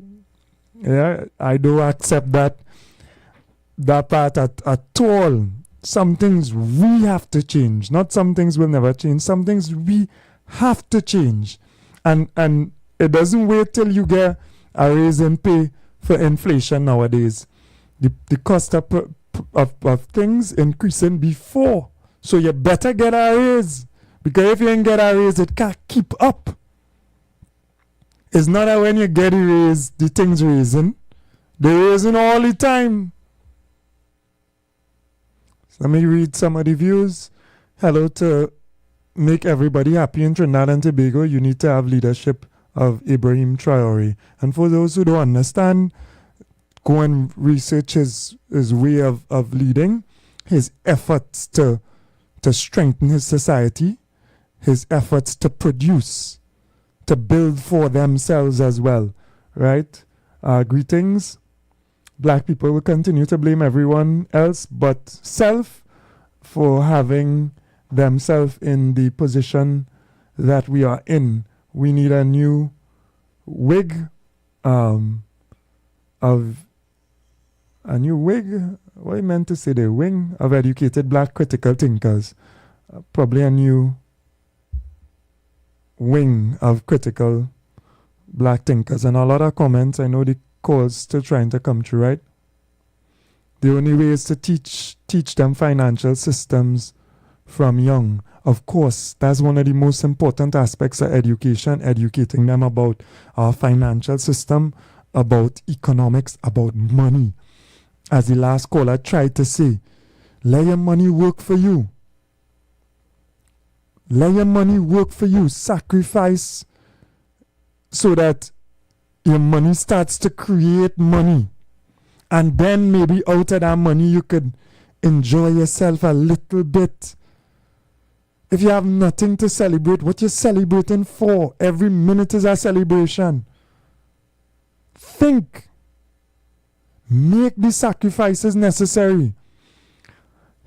Yeah, I don't accept that part at all. Some things we have to change. Not some things will never change. Some things we have to change. And it doesn't wait till you get a raise in pay for inflation nowadays. The cost of things increasing before. So you better get a raise. Because if you ain't get a raise, it can't keep up. It's not that when you get a raise, the things raising. They're raising all the time. So let me read some of the views. Hello, to make everybody happy in Trinidad and Tobago, you need to have leadership of Ibrahim Traore. And for those who don't understand, go and research his way of leading, his efforts to strengthen his society, his efforts to produce, to build for themselves as well, right? Greetings. Black people will continue to blame everyone else but self for having themselves in the position that we are in. We need a new wig what I meant to say, the wing of educated black critical thinkers. Probably a new wing of critical black thinkers. And a lot of comments, I know the calls still trying to come through, right? The only way is to teach them financial systems from young. Of course, that's one of the most important aspects of education, educating them about our financial system, about economics, about money. As the last caller tried to say, let your money work for you. Let your money work for you. Sacrifice so that your money starts to create money. And then maybe out of that money you could enjoy yourself a little bit. If you have nothing to celebrate, what you're celebrating for? Every minute is a celebration. Think. Make the sacrifices necessary.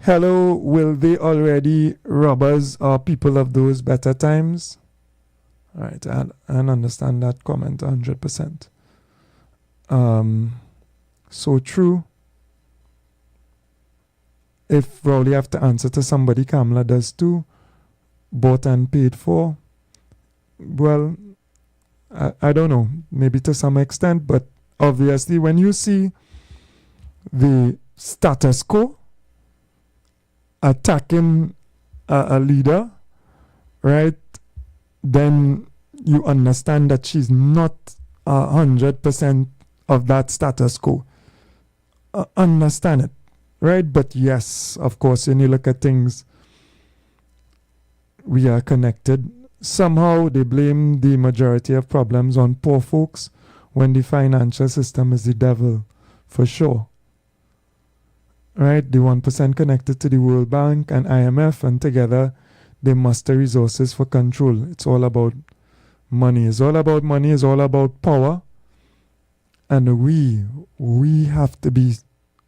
Hello, will they already robbers or people of those better times? All right, I understand that comment 100%. So true. If Rowley have to answer to somebody, Kamala does too. Bought and paid for. Well, I don't know. Maybe to some extent, but obviously when you see the status quo attacking a leader, right, then you understand that she's not 100% of that status quo. Understand it, right? But yes, of course, when you look at things, we are connected. somehow they blame the majority of problems on poor folks when the financial system is the devil, for sure. Right? The 1% connected to the World Bank and IMF, and together they muster resources for control. It's all about money. It's all about money. It's all about power. And we have to be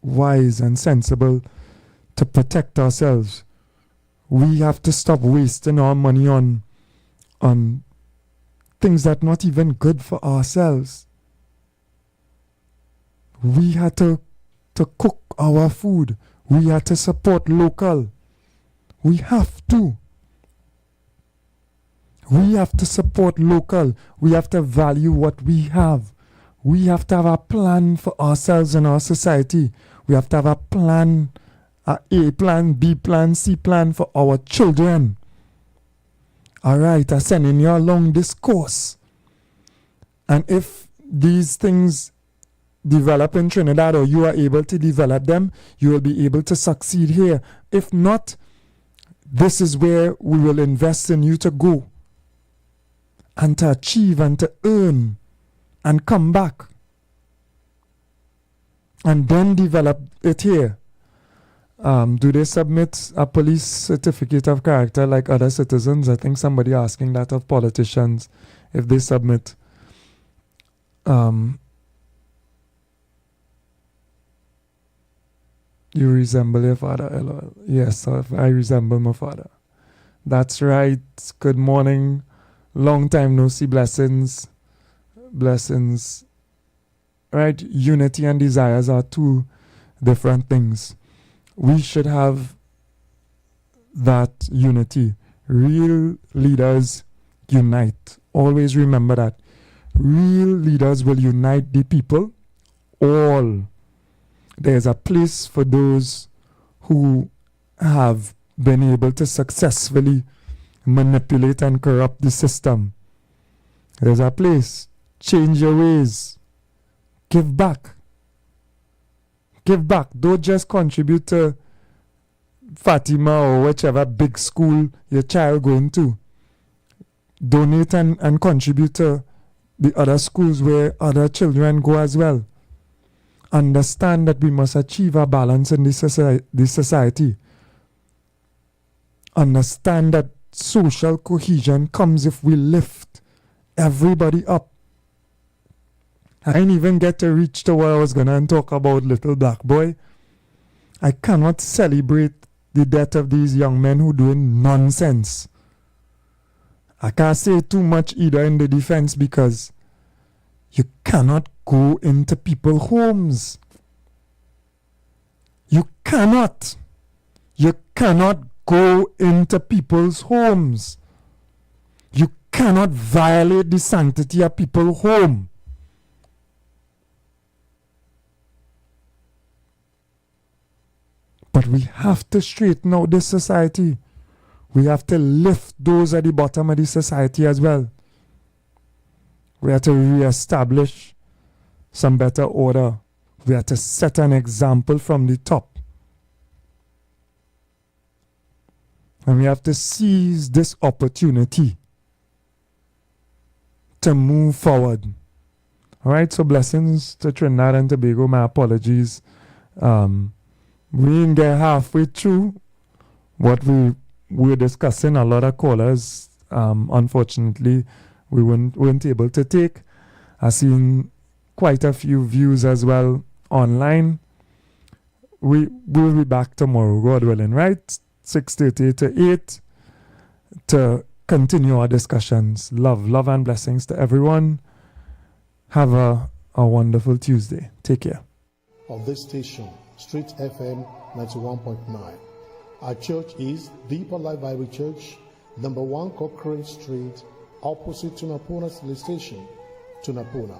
wise and sensible to protect ourselves. We have to stop wasting our money on things that are not even good for ourselves. We had to cook our food. We had to support local. We have to. We have to support local. We have to value what we have. We have to have a plan for ourselves and our society. We have to have a plan, a plan, B plan, C plan for our children. All right, I'm sending you along this course. And if these things develop in Trinidad, or you are able to develop them, you will be able to succeed here. If not, this is where we will invest in you to go and to achieve and to earn and come back and then develop it here. Do they submit a police certificate of character like other citizens? I think somebody asking that of politicians, if they submit. You resemble your father, LOL. Yes, I resemble my father. That's right. Good morning. Long time no see. Blessings. Blessings. Right? Unity and desires are two different things. We should have that unity. Real leaders unite. Always remember that. Real leaders will unite the people. All. There's a place for those who have been able to successfully manipulate and corrupt the system. There's a place. Change your ways. Give back. Give back. Don't just contribute to Fatima or whichever big school your child going to. Donate and contribute to the other schools where other children go as well. Understand that we must achieve a balance in this society. Understand that social cohesion comes if we lift everybody up. I didn't even get to reach to what I was going to talk about, little black boy. I cannot celebrate the death of these young men who doing nonsense. I can't say too much either in the defense because you cannot go into people's homes. You cannot. You cannot go into people's homes. You cannot violate the sanctity of people's home. But we have to straighten out this society. We have to lift those at the bottom of the society as well. We have to re-establish some better order. We have to set an example from the top. And we have to seize this opportunity to move forward. All right, so blessings to Trinidad and Tobago. My apologies. We didn't get halfway through what we were discussing. A lot of callers, unfortunately, we weren't able to take. I've seen quite a few views as well online. We will be back tomorrow, God willing, right? 6:30 to 8 to continue our discussions. Love and blessings to everyone. Have a wonderful Tuesday. Take care. Of this station, Street FM 91.9. Our church is Deeper Life Bible Church, number 1 Cochrane Street, opposite Tunapuna Police Station, Tunapuna.